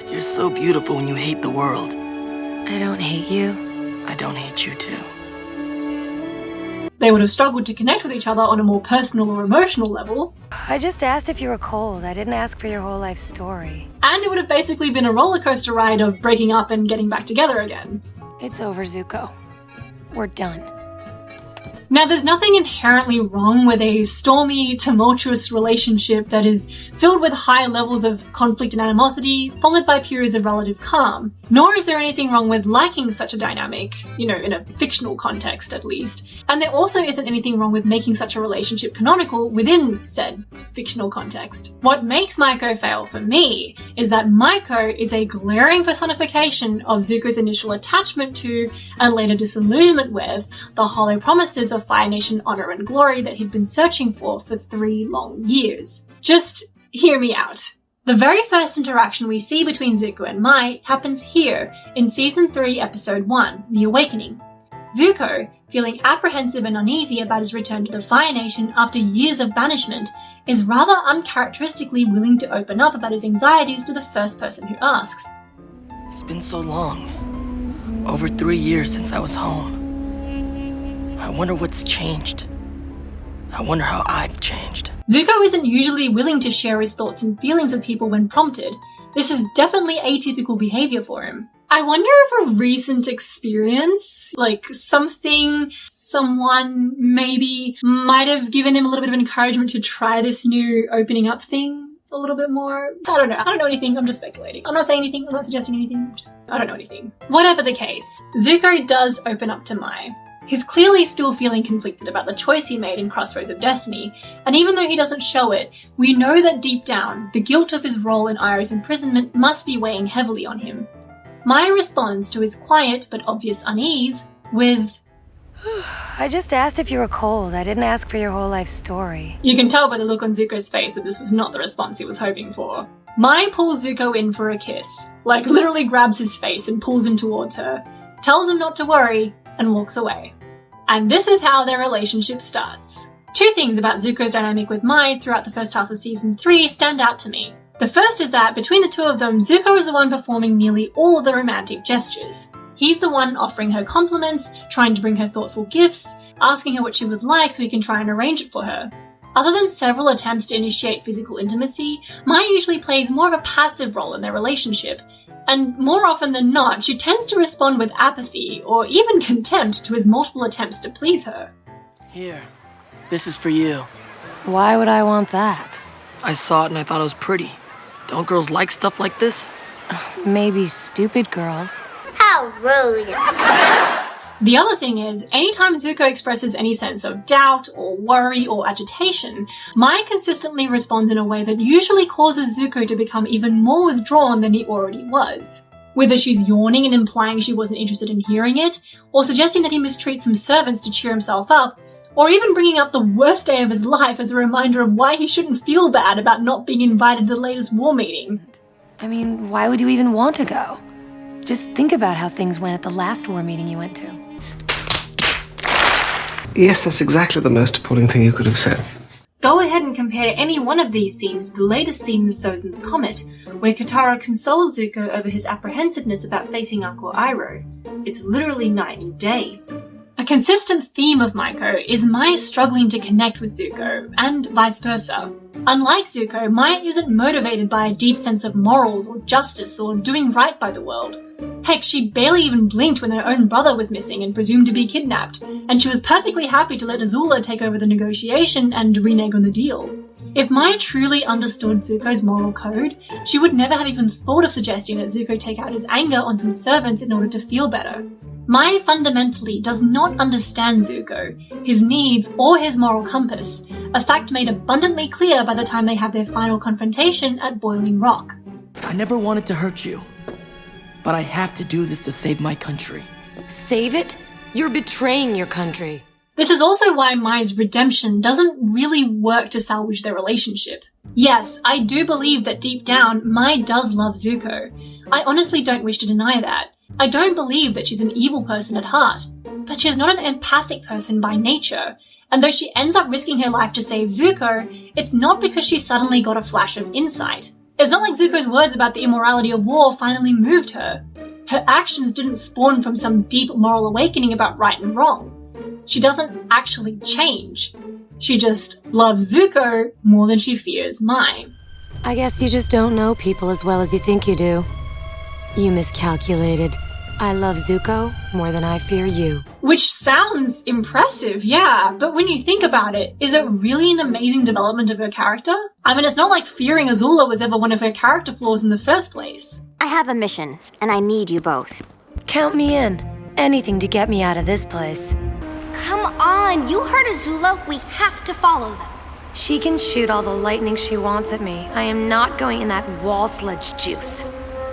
You're so beautiful when you hate the world.
I don't hate you.
I don't hate you too.
They would have struggled to connect with each other on a more personal or emotional level.
I just asked if you were cold. I didn't ask for your whole life story.
And it would have basically been a roller coaster ride of breaking up and getting back together again.
It's over, Zuko. We're done.
Now, there's nothing inherently wrong with a stormy, tumultuous relationship that is filled with high levels of conflict and animosity, followed by periods of relative calm. Nor is there anything wrong with liking such a dynamic, you know, in a fictional context at least. And there also isn't anything wrong with making such a relationship canonical within said fictional context. What makes Maiko fail for me is that Maiko is a glaring personification of Zuko's initial attachment to, and later disillusionment with, the hollow promises of Fire Nation honor and glory that he'd been searching for 3 long years. Just hear me out. The very first interaction we see between Zuko and Mai happens here in Season 3, Episode 1, The Awakening. Zuko, feeling apprehensive and uneasy about his return to the Fire Nation after years of banishment, is rather uncharacteristically willing to open up about his anxieties to the first person who asks.
It's been so long. Over 3 years since I was home. I wonder what's changed. I wonder how I've changed.
Zuko isn't usually willing to share his thoughts and feelings with people when prompted. This is definitely atypical behavior for him. I wonder if a recent experience, like something, someone maybe might have given him a little bit of encouragement to try this new opening up thing. a little bit more. I don't know anything, I'm just speculating. I'm not saying anything, I'm not suggesting anything, I don't know anything. Whatever the case, Zuko does open up to Mai. He's clearly still feeling conflicted about the choice he made in Crossroads of Destiny, and even though he doesn't show it, we know that deep down, the guilt of his role in Iroh's imprisonment must be weighing heavily on him. Mai responds to his quiet but obvious unease with,
I just asked if you were cold. I didn't ask for your whole life story.
You can tell by the look on Zuko's face that this was not the response he was hoping for. Mai pulls Zuko in for a kiss, like literally grabs his face and pulls him towards her, tells him not to worry, and walks away. And this is how their relationship starts. Two things about Zuko's dynamic with Mai throughout the first half of Season 3 stand out to me. The first is that between the two of them, Zuko is the one performing nearly all of the romantic gestures. He's the one offering her compliments, trying to bring her thoughtful gifts, asking her what she would like so he can try and arrange it for her. Other than several attempts to initiate physical intimacy, Mai usually plays more of a passive role in their relationship, and more often than not, she tends to respond with apathy or even contempt to his multiple attempts to please her.
Here, this is for you.
Why would I want that?
I saw it and I thought it was pretty. Don't girls like stuff like this?
Maybe stupid girls.
How rude.
The other thing is, anytime Zuko expresses any sense of doubt or worry or agitation, Mai consistently responds in a way that usually causes Zuko to become even more withdrawn than he already was. Whether she's yawning and implying she wasn't interested in hearing it, or suggesting that he mistreats some servants to cheer himself up, or even bringing up the worst day of his life as a reminder of why he shouldn't feel bad about not being invited to the latest war meeting.
I mean, why would you even want to go? Just think about how things went at the last war meeting you went to.
Yes, that's exactly the most appalling thing you could have said.
Go ahead and compare any one of these scenes to the latest scene in Sozin's Comet, where Katara consoles Zuko over his apprehensiveness about facing Uncle Iroh. It's literally night and day.
A consistent theme of Maiko is Mai struggling to connect with Zuko, and vice versa. Unlike Zuko, Mai isn't motivated by a deep sense of morals or justice or doing right by the world. Heck, she barely even blinked when her own brother was missing and presumed to be kidnapped, and she was perfectly happy to let Azula take over the negotiation and renege on the deal. If Mai truly understood Zuko's moral code, she would never have even thought of suggesting that Zuko take out his anger on some servants in order to feel better. Mai fundamentally does not understand Zuko, his needs, or his moral compass, a fact made abundantly clear by the time they have their final confrontation at Boiling Rock.
I never wanted to hurt you, but I have to do this to save my country.
Save it? You're betraying your country.
This is also why Mai's redemption doesn't really work to salvage their relationship. Yes, I do believe that deep down, Mai does love Zuko. I honestly don't wish to deny that. I don't believe that she's an evil person at heart, but she's not an empathic person by nature, and though she ends up risking her life to save Zuko, it's not because she suddenly got a flash of insight. It's not like Zuko's words about the immorality of war finally moved her. Her actions didn't spawn from some deep moral awakening about right and wrong. She doesn't actually change. She just loves Zuko more than she fears Mai.
I guess you just don't know people as well as you think you do. You miscalculated. I love Zuko more than I fear you.
Which sounds impressive, yeah, but when you think about it, is it really an amazing development of her character? I mean, it's not like fearing Azula was ever one of her character flaws in the first place.
I have a mission, and I need you both.
Count me in. Anything to get me out of this place.
Come on, you heard Azula. We have to follow them.
She can shoot all the lightning she wants at me. I am not going in that wall sledge juice.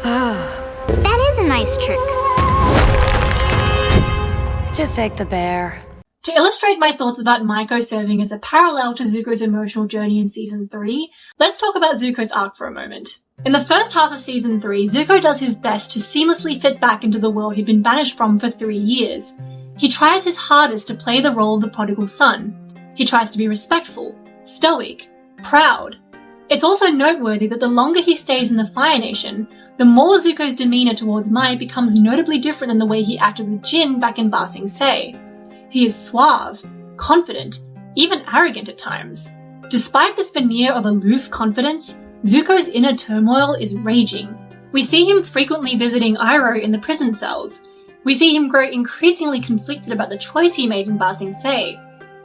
That is a nice trick.
Just take the bear.
To illustrate my thoughts about Maiko serving as a parallel to Zuko's emotional journey in Season 3, let's talk about Zuko's arc for a moment. In the first half of Season 3, Zuko does his best to seamlessly fit back into the world he'd been banished from for 3 years. He tries his hardest to play the role of the prodigal son. He tries to be respectful, stoic, proud. It's also noteworthy that the longer he stays in the Fire Nation, the more Zuko's demeanor towards Mai becomes notably different than the way he acted with Jin back in Ba Sing Se. He is suave, confident, even arrogant at times. Despite this veneer of aloof confidence, Zuko's inner turmoil is raging. We see him frequently visiting Iroh in the prison cells. We see him grow increasingly conflicted about the choice he made in Ba Sing Se.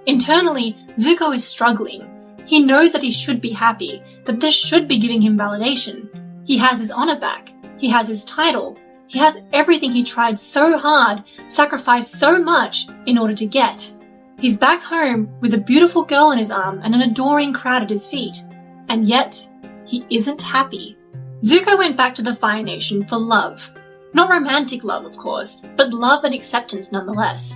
Internally, Zuko is struggling. He knows that he should be happy, that this should be giving him validation. He has his honor back. He has his title. He has everything he tried so hard, sacrificed so much in order to get. He's back home with a beautiful girl in his arm and an adoring crowd at his feet. And yet, he isn't happy. Zuko went back to the Fire Nation for love. Not romantic love, of course, but love and acceptance nonetheless.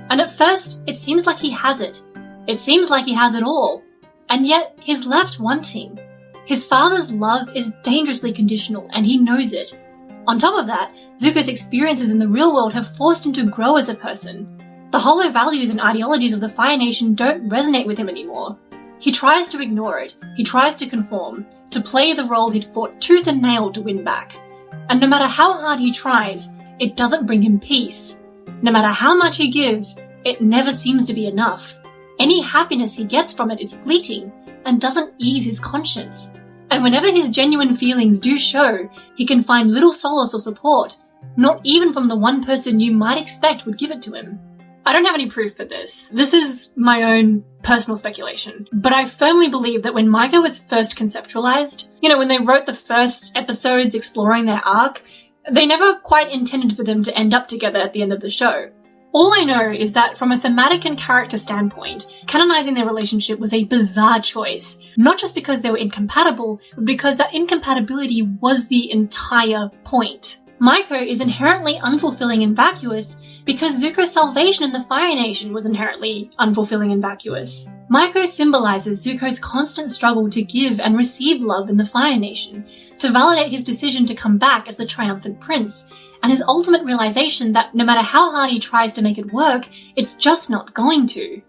And at first, it seems like he has it. It seems like he has it all. And yet, he's left wanting. His father's love is dangerously conditional, and he knows it. On top of that, Zuko's experiences in the real world have forced him to grow as a person. The hollow values and ideologies of the Fire Nation don't resonate with him anymore. He tries to ignore it. He tries to conform, to play the role he'd fought tooth and nail to win back. And no matter how hard he tries, it doesn't bring him peace. No matter how much he gives, it never seems to be enough. Any happiness he gets from it is fleeting and doesn't ease his conscience. And whenever his genuine feelings do show, he can find little solace or support, not even from the one person you might expect would give it to him. I don't have any proof for this. This is my own personal speculation. But I firmly believe that when Maiko was first conceptualized, when they wrote the first episodes exploring their arc, they never quite intended for them to end up together at the end of the show. All I know is that from a thematic and character standpoint, canonizing their relationship was a bizarre choice. Not just because they were incompatible, but because that incompatibility was the entire point. Maiko is inherently unfulfilling and vacuous because Zuko's salvation in the Fire Nation was inherently unfulfilling and vacuous. Maiko symbolizes Zuko's constant struggle to give and receive love in the Fire Nation, to validate his decision to come back as the triumphant prince, and his ultimate realization that no matter how hard he tries to make it work, it's just not going to.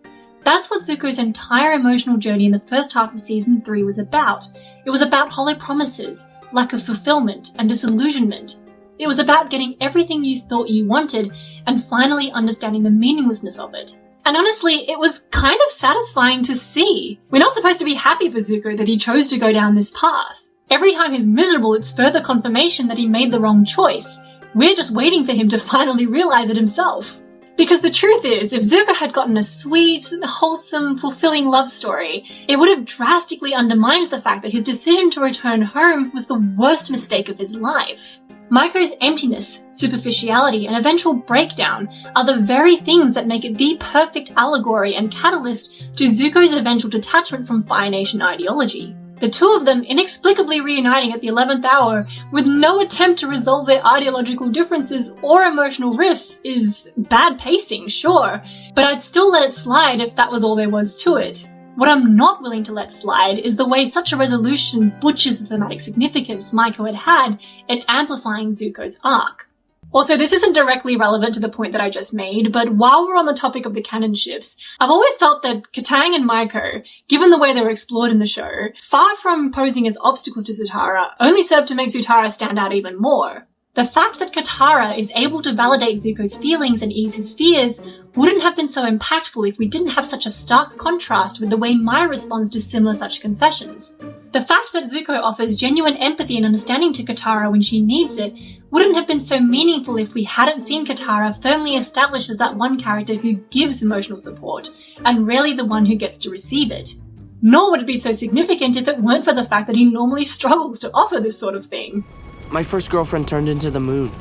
That's what Zuko's entire emotional journey in the first half of Season 3 was about. It was about hollow promises, lack of fulfillment, and disillusionment. It was about getting everything you thought you wanted and finally understanding the meaninglessness of it. And honestly, it was kind of satisfying to see. We're not supposed to be happy for Zuko that he chose to go down this path. Every time he's miserable, it's further confirmation that he made the wrong choice. We're just waiting for him to finally realize it himself. Because the truth is, if Zuko had gotten a sweet, wholesome, fulfilling love story, it would have drastically undermined the fact that his decision to return home was the worst mistake of his life. Maiko's emptiness, superficiality, and eventual breakdown are the very things that make it the perfect allegory and catalyst to Zuko's eventual detachment from Fire Nation ideology. The two of them inexplicably reuniting at the 11th hour with no attempt to resolve their ideological differences or emotional rifts is bad pacing, sure, but I'd still let it slide if that was all there was to it. What I'm not willing to let slide is the way such a resolution butchers the thematic significance Maiko had in amplifying Zuko's arc. Also, this isn't directly relevant to the point that I just made, but while we're on the topic of the canon ships, I've always felt that Katang and Maiko, given the way they were explored in the show, far from posing as obstacles to Zutara, only served to make Zutara stand out even more. The fact that Katara is able to validate Zuko's feelings and ease his fears wouldn't have been so impactful if we didn't have such a stark contrast with the way Maya responds to similar such confessions. The fact that Zuko offers genuine empathy and understanding to Katara when she needs it wouldn't have been so meaningful if we hadn't seen Katara firmly established as that one character who gives emotional support, and rarely the one who gets to receive it. Nor would it be so significant if it weren't for the fact that he normally struggles to offer this sort of thing.
My first girlfriend turned into the moon.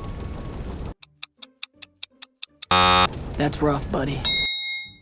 That's rough, buddy.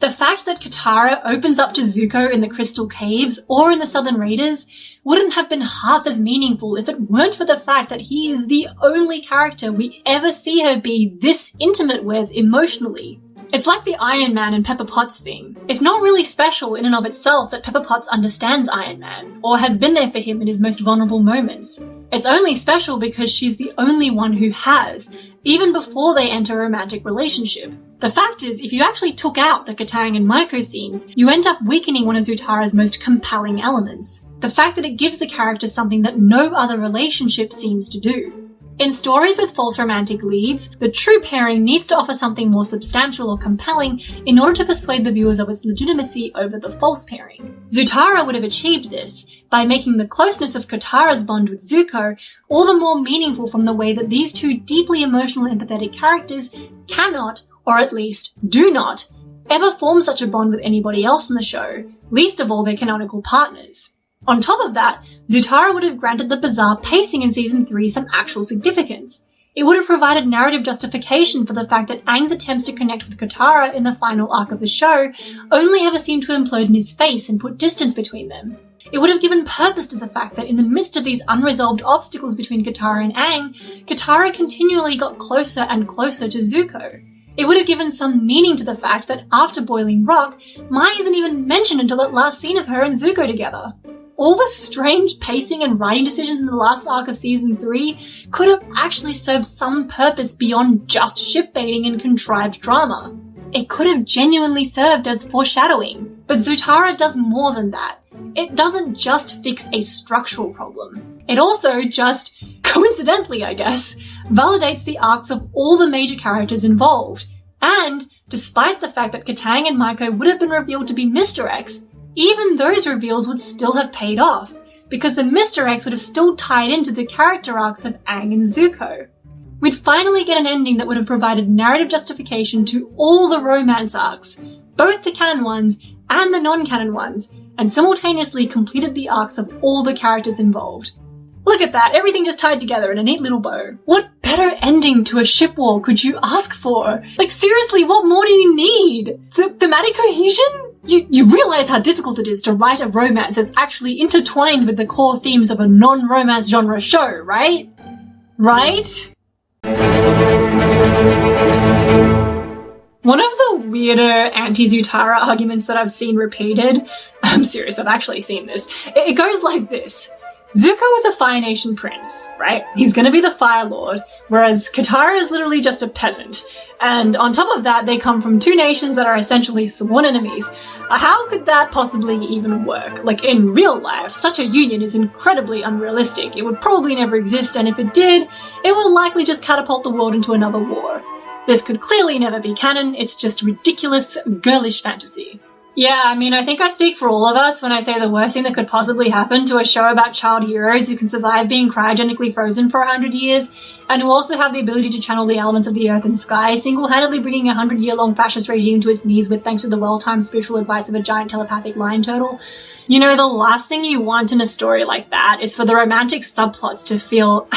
The fact that Katara opens up to Zuko in the Crystal Caves or in the Southern Raiders wouldn't have been half as meaningful if it weren't for the fact that he is the only character we ever see her be this intimate with emotionally. It's like the Iron Man and Pepper Potts thing. It's not really special in and of itself that Pepper Potts understands Iron Man, or has been there for him in his most vulnerable moments. It's only special because she's the only one who has, even before they enter a romantic relationship. The fact is, if you actually took out the Katang and Maiko scenes, you end up weakening one of Zutara's most compelling elements. The fact that it gives the character something that no other relationship seems to do. In stories with false romantic leads, the true pairing needs to offer something more substantial or compelling in order to persuade the viewers of its legitimacy over the false pairing. Zutara would have achieved this by making the closeness of Katara's bond with Zuko all the more meaningful from the way that these two deeply emotional and empathetic characters cannot, or at least do not, ever form such a bond with anybody else in the show, least of all their canonical partners. On top of that, Zutara would have granted the bizarre pacing in Season 3 some actual significance. It would have provided narrative justification for the fact that Aang's attempts to connect with Katara in the final arc of the show only ever seemed to implode in his face and put distance between them. It would have given purpose to the fact that in the midst of these unresolved obstacles between Katara and Aang, Katara continually got closer and closer to Zuko. It would have given some meaning to the fact that after Boiling Rock, Mai isn't even mentioned until that last scene of her and Zuko together. All the strange pacing and writing decisions in the last arc of Season 3 could have actually served some purpose beyond just ship-baiting and contrived drama. It could have genuinely served as foreshadowing. But Zutara does more than that. It doesn't just fix a structural problem. It also just, coincidentally I guess, validates the arcs of all the major characters involved. And, despite the fact that Katang and Maiko would have been revealed to be misdirects, even those reveals would still have paid off, because the misdirects would have still tied into the character arcs of Aang and Zuko. We'd finally get an ending that would have provided narrative justification to all the romance arcs, both the canon ones and the non-canon ones, and simultaneously completed the arcs of all the characters involved. Look at that, everything just tied together in a neat little bow. What better ending to a ship war could you ask for? Like seriously, what more do you need? Thematic cohesion? You realize how difficult it is to write a romance that's actually intertwined with the core themes of a non-romance genre show, right? Right? One of the weirder anti-Zutara arguments that I've seen repeated, I'm serious, I've actually seen this, it goes like this. Zuko is a Fire Nation prince, right? He's gonna be the Fire Lord, whereas Katara is literally just a peasant. And on top of that, they come from two nations that are essentially sworn enemies. How could that possibly even work? Like, in real life, such a union is incredibly unrealistic. It would probably never exist, and if it did, it will likely just catapult the world into another war. This could clearly never be canon, it's just ridiculous, girlish fantasy. Yeah, I mean, I think I speak for all of us when I say the worst thing that could possibly happen to a show about child heroes who can survive being cryogenically frozen for 100 years, and who also have the ability to channel the elements of the earth and sky, single-handedly bringing a 100-year-long fascist regime to its knees with thanks to the well-timed spiritual advice of a giant telepathic lion turtle. You know, the last thing you want in a story like that is for the romantic subplots to feel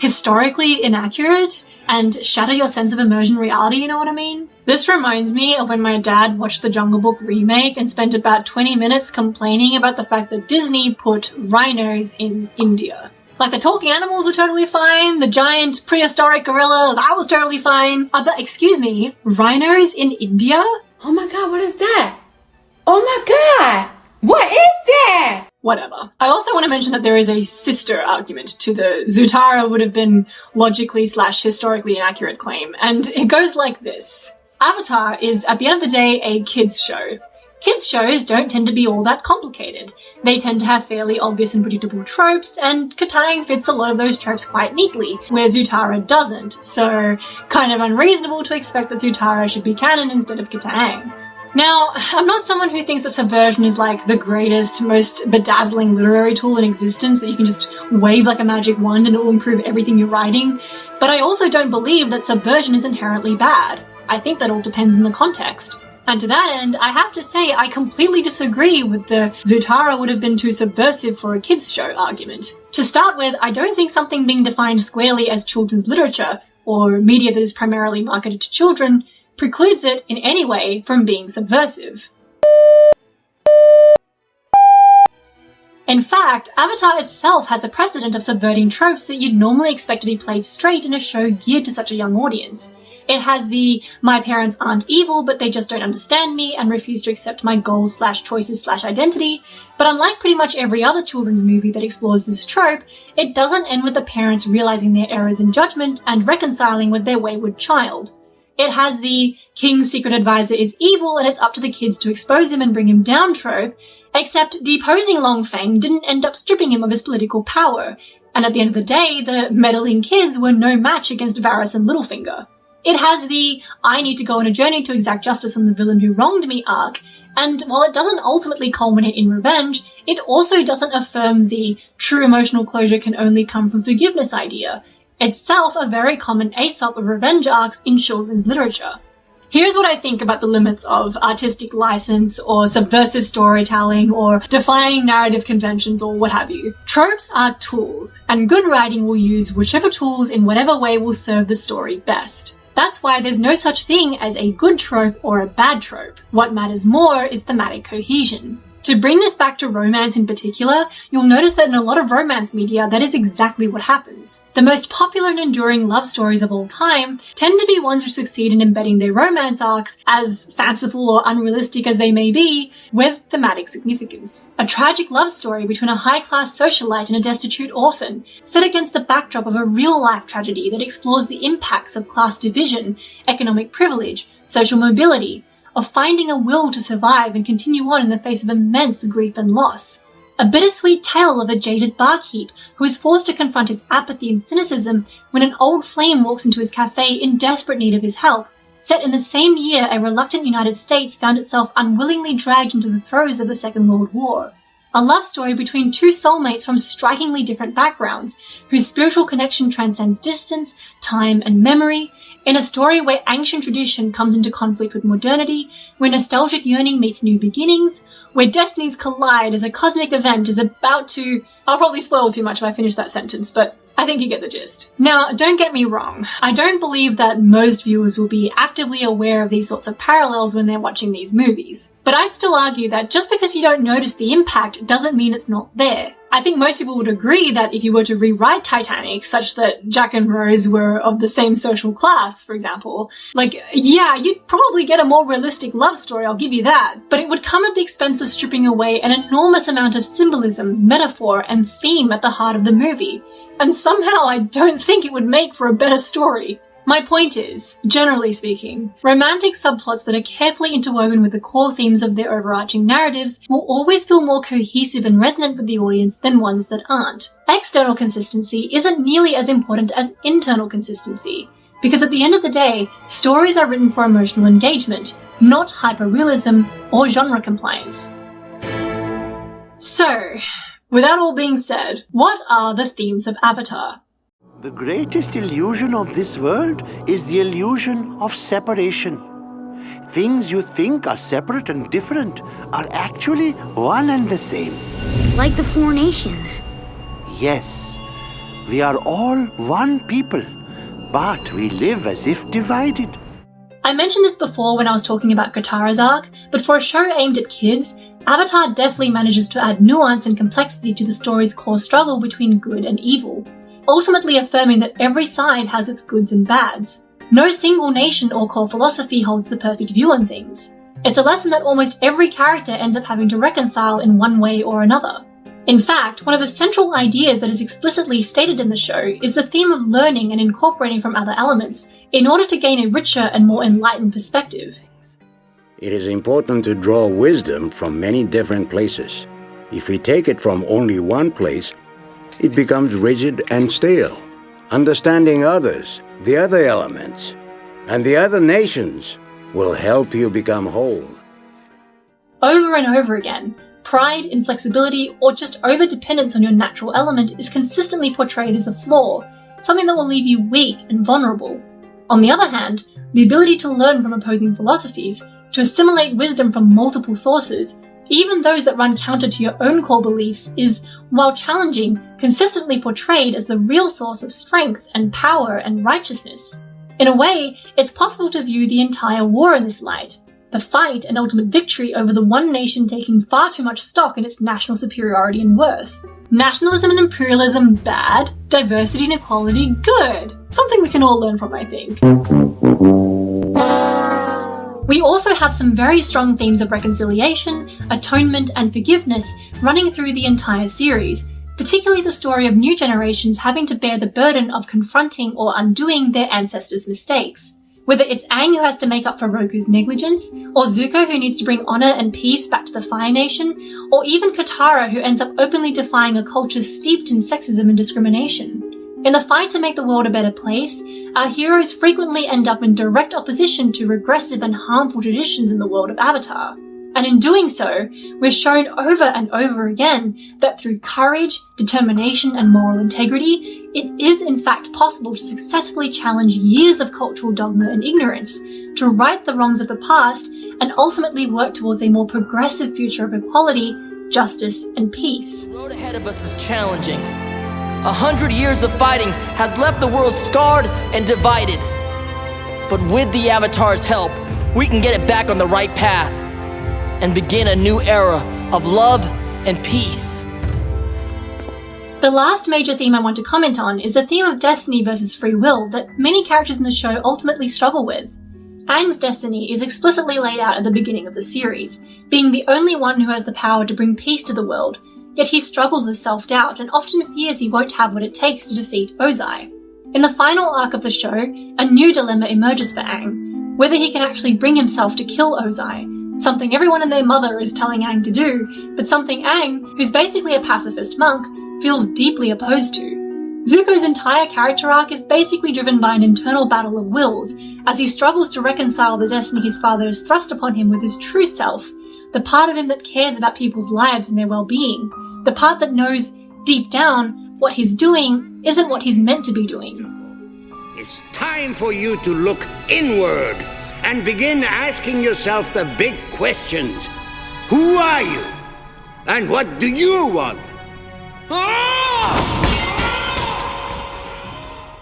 historically inaccurate and shatter your sense of immersion reality, you know what I mean? This reminds me of when my dad watched the Jungle Book remake and spent about 20 minutes complaining about the fact that Disney put rhinos in India. Like, the talking animals were totally fine, the giant prehistoric gorilla, that was totally fine. But excuse me, rhinos in India?
Oh my god, what is that? Oh my god! What is that?
Whatever. I also want to mention that there is a sister argument to the Zutara would have been logically/historically inaccurate claim, and it goes like this. Avatar is, at the end of the day, a kids' show. Kids' shows don't tend to be all that complicated. They tend to have fairly obvious and predictable tropes, and Katang fits a lot of those tropes quite neatly, where Zutara doesn't, so kind of unreasonable to expect that Zutara should be canon instead of Katang. Now, I'm not someone who thinks that subversion is like the greatest, most bedazzling literary tool in existence that you can just wave like a magic wand and it will improve everything you're writing, but I also don't believe that subversion is inherently bad. I think that all depends on the context. And to that end, I have to say I completely disagree with the Zutara would have been too subversive for a kids' show argument. To start with, I don't think something being defined squarely as children's literature, or media that is primarily marketed to children, precludes it in any way from being subversive. In fact, Avatar itself has a precedent of subverting tropes that you'd normally expect to be played straight in a show geared to such a young audience. It has the my parents aren't evil but they just don't understand me and refuse to accept my goals/choices/identity, but unlike pretty much every other children's movie that explores this trope, it doesn't end with the parents realizing their errors in judgment and reconciling with their wayward child. It has the king's secret advisor is evil and it's up to the kids to expose him and bring him down trope, except deposing Long Feng didn't end up stripping him of his political power, and at the end of the day, the meddling kids were no match against Varys and Littlefinger. It has the I need to go on a journey to exact justice on the villain who wronged me arc, and while it doesn't ultimately culminate in revenge, it also doesn't affirm the true emotional closure can only come from forgiveness idea, itself a very common aesop of revenge arcs in children's literature. Here's what I think about the limits of artistic license or subversive storytelling or defying narrative conventions or what have you. Tropes are tools, and good writing will use whichever tools in whatever way will serve the story best. That's why there's no such thing as a good trope or a bad trope. What matters more is thematic cohesion. To bring this back to romance in particular, you'll notice that in a lot of romance media, that is exactly what happens. The most popular and enduring love stories of all time tend to be ones which succeed in embedding their romance arcs, as fanciful or unrealistic as they may be, with thematic significance. A tragic love story between a high-class socialite and a destitute orphan, set against the backdrop of a real-life tragedy that explores the impacts of class division, economic privilege, social mobility, of finding a will to survive and continue on in the face of immense grief and loss. A bittersweet tale of a jaded barkeep who is forced to confront his apathy and cynicism when an old flame walks into his cafe in desperate need of his help, set in the same year a reluctant United States found itself unwillingly dragged into the throes of the Second World War. A love story between two soulmates from strikingly different backgrounds, whose spiritual connection transcends distance, time, and memory, in a story where ancient tradition comes into conflict with modernity, where nostalgic yearning meets new beginnings, where destinies collide as a cosmic event is about to... I'll probably spoil too much if I finish that sentence, but I think you get the gist. Now, don't get me wrong. I don't believe that most viewers will be actively aware of these sorts of parallels when they're watching these movies. But I'd still argue that just because you don't notice the impact doesn't mean it's not there. I think most people would agree that if you were to rewrite Titanic such that Jack and Rose were of the same social class, for example, you'd probably get a more realistic love story, I'll give you that. But it would come at the expense of stripping away an enormous amount of symbolism, metaphor, and theme at the heart of the movie. And somehow I don't think it would make for a better story. My point is, generally speaking, romantic subplots that are carefully interwoven with the core themes of their overarching narratives will always feel more cohesive and resonant with the audience than ones that aren't. External consistency isn't nearly as important as internal consistency, because at the end of the day, stories are written for emotional engagement, not hyperrealism or genre compliance. So, with that all being said, what are the themes of Avatar?
The greatest illusion of this world is the illusion of separation. Things you think are separate and different are actually one and the same.
Like the Four Nations.
Yes, we are all one people, but we live as if divided.
I mentioned this before when I was talking about Katara's arc, but for a show aimed at kids, Avatar definitely manages to add nuance and complexity to the story's core struggle between good and evil, ultimately affirming that every side has its goods and bads. No single nation or core philosophy holds the perfect view on things. It's a lesson that almost every character ends up having to reconcile in one way or another. In fact, one of the central ideas that is explicitly stated in the show is the theme of learning and incorporating from other elements in order to gain a richer and more enlightened perspective.
It is important to draw wisdom from many different places. If we take it from only one place, it becomes rigid and stale. Understanding others, the other elements, and the other nations will help you become whole.
Over and over again, pride, inflexibility, or just over-dependence on your natural element is consistently portrayed as a flaw, something that will leave you weak and vulnerable. On the other hand, the ability to learn from opposing philosophies, to assimilate wisdom from multiple sources, even those that run counter to your own core beliefs, is, while challenging, consistently portrayed as the real source of strength and power and righteousness. In a way, it's possible to view the entire war in this light, the fight and ultimate victory over the one nation taking far too much stock in its national superiority and worth. Nationalism and imperialism bad, diversity and equality good. Something we can all learn from, I think. We also have some very strong themes of reconciliation, atonement, and forgiveness running through the entire series, particularly the story of new generations having to bear the burden of confronting or undoing their ancestors' mistakes. Whether it's Aang who has to make up for Roku's negligence, or Zuko who needs to bring honor and peace back to the Fire Nation, or even Katara who ends up openly defying a culture steeped in sexism and discrimination. In the fight to make the world a better place, our heroes frequently end up in direct opposition to regressive and harmful traditions in the world of Avatar. And in doing so, we're shown over and over again that through courage, determination, and moral integrity, it is in fact possible to successfully challenge years of cultural dogma and ignorance, to right the wrongs of the past, and ultimately work towards a more progressive future of equality, justice, and peace.
The road ahead of us is challenging. 100 years of fighting has left the world scarred and divided. But with the Avatar's help, we can get it back on the right path and begin a new era of love and peace.
The last major theme I want to comment on is the theme of destiny versus free will that many characters in the show ultimately struggle with. Aang's destiny is explicitly laid out at the beginning of the series, being the only one who has the power to bring peace to the world, yet he struggles with self-doubt and often fears he won't have what it takes to defeat Ozai. In the final arc of the show, a new dilemma emerges for Aang, whether he can actually bring himself to kill Ozai, something everyone and their mother is telling Aang to do, but something Aang, who's basically a pacifist monk, feels deeply opposed to. Zuko's entire character arc is basically driven by an internal battle of wills, as he struggles to reconcile the destiny his father has thrust upon him with his true self, the part of him that cares about people's lives and their well-being, the part that knows, deep down, what he's doing isn't what he's meant to be doing.
It's time for you to look inward and begin asking yourself the big questions. Who are you? And what do you want?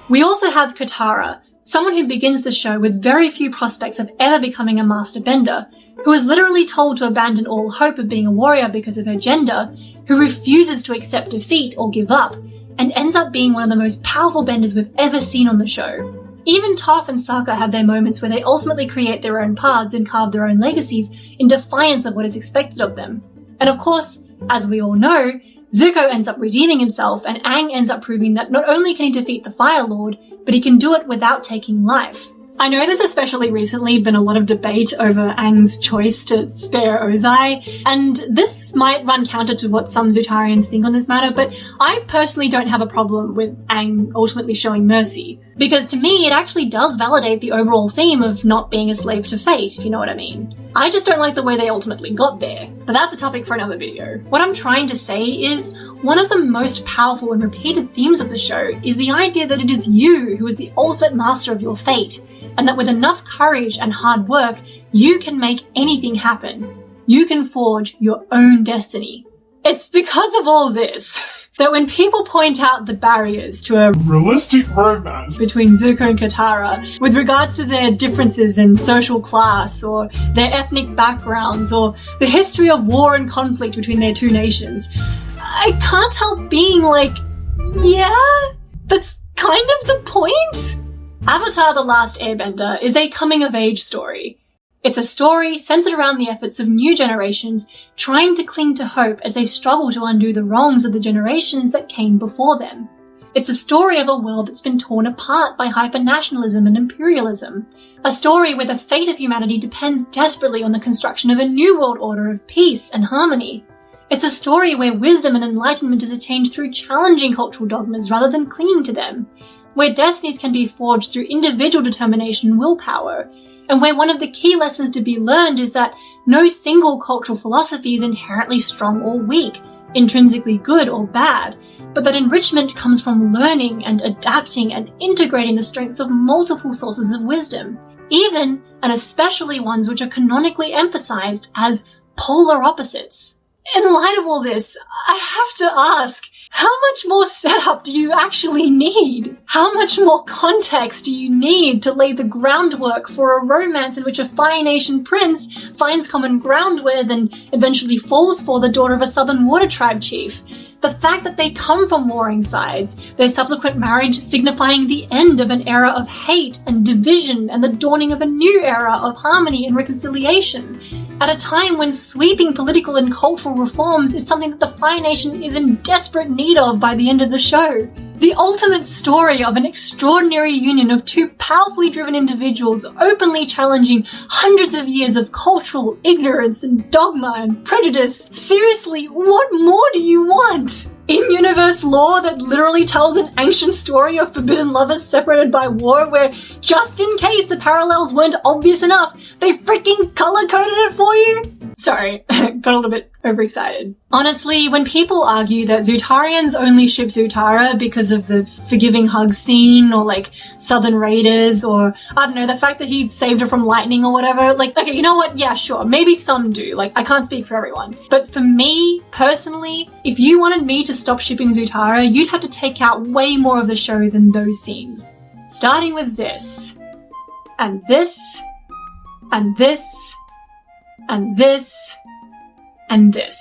We also have Katara, someone who begins the show with very few prospects of ever becoming a master bender, who is literally told to abandon all hope of being a warrior because of her gender, who refuses to accept defeat or give up, and ends up being one of the most powerful benders we've ever seen on the show. Even Toph and Sokka have their moments where they ultimately create their own paths and carve their own legacies in defiance of what is expected of them. And of course, as we all know, Zuko ends up redeeming himself, and Aang ends up proving that not only can he defeat the Fire Lord, but he can do it without taking life. I know there's especially recently been a lot of debate over Aang's choice to spare Ozai, and this might run counter to what some Zutarians think on this matter, but I personally don't have a problem with Aang ultimately showing mercy, because to me it actually does validate the overall theme of not being a slave to fate, if you know what I mean. I just don't like the way they ultimately got there, but that's a topic for another video. What I'm trying to say is, one of the most powerful and repeated themes of the show is the idea that it is you who is the ultimate master of your fate, and that with enough courage and hard work, you can make anything happen. You can forge your own destiny. It's because of all this that when people point out the barriers to a realistic romance between Zuko and Katara with regards to their differences in social class or their ethnic backgrounds or the history of war and conflict between their two nations, I can't help being like, yeah, that's kind of the point. Avatar: The Last Airbender is a coming-of-age story. It's a story centered around the efforts of new generations trying to cling to hope as they struggle to undo the wrongs of the generations that came before them. It's a story of a world that's been torn apart by hyper-nationalism and imperialism. A story where the fate of humanity depends desperately on the construction of a new world order of peace and harmony. It's a story where wisdom and enlightenment is attained through challenging cultural dogmas rather than clinging to them, where destinies can be forged through individual determination and willpower, and where one of the key lessons to be learned is that no single cultural philosophy is inherently strong or weak, intrinsically good or bad, but that enrichment comes from learning and adapting and integrating the strengths of multiple sources of wisdom, even and especially ones which are canonically emphasized as polar opposites. In light of all this, I have to ask, how much more setup do you actually need? How much more context do you need to lay the groundwork for a romance in which a Fire Nation prince finds common ground with and eventually falls for the daughter of a Southern Water Tribe chief? The fact that they come from warring sides, their subsequent marriage signifying the end of an era of hate and division and the dawning of a new era of harmony and reconciliation, at a time when sweeping political and cultural reforms is something that the Fire Nation is in desperate need of by the end of the show. The ultimate story of an extraordinary union of two powerfully driven individuals openly challenging hundreds of years of cultural ignorance and dogma and prejudice. Seriously, what more do you want? in-universe lore that literally tells an ancient story of forbidden lovers separated by war where, just in case the parallels weren't obvious enough, they freaking color-coded it for you? Sorry, got a little bit overexcited. Honestly, when people argue that Zutarians only ship Zutara because of the forgiving hug scene or like Southern Raiders or, I don't know, the fact that he saved her from lightning or whatever, like, okay, you know what? Yeah, sure, maybe some do. Like, I can't speak for everyone. But for me, personally, if you wanted me to stop shipping Zutara, you'd have to take out way more of the show than those scenes. Starting with this, and this, and this, and this, and this.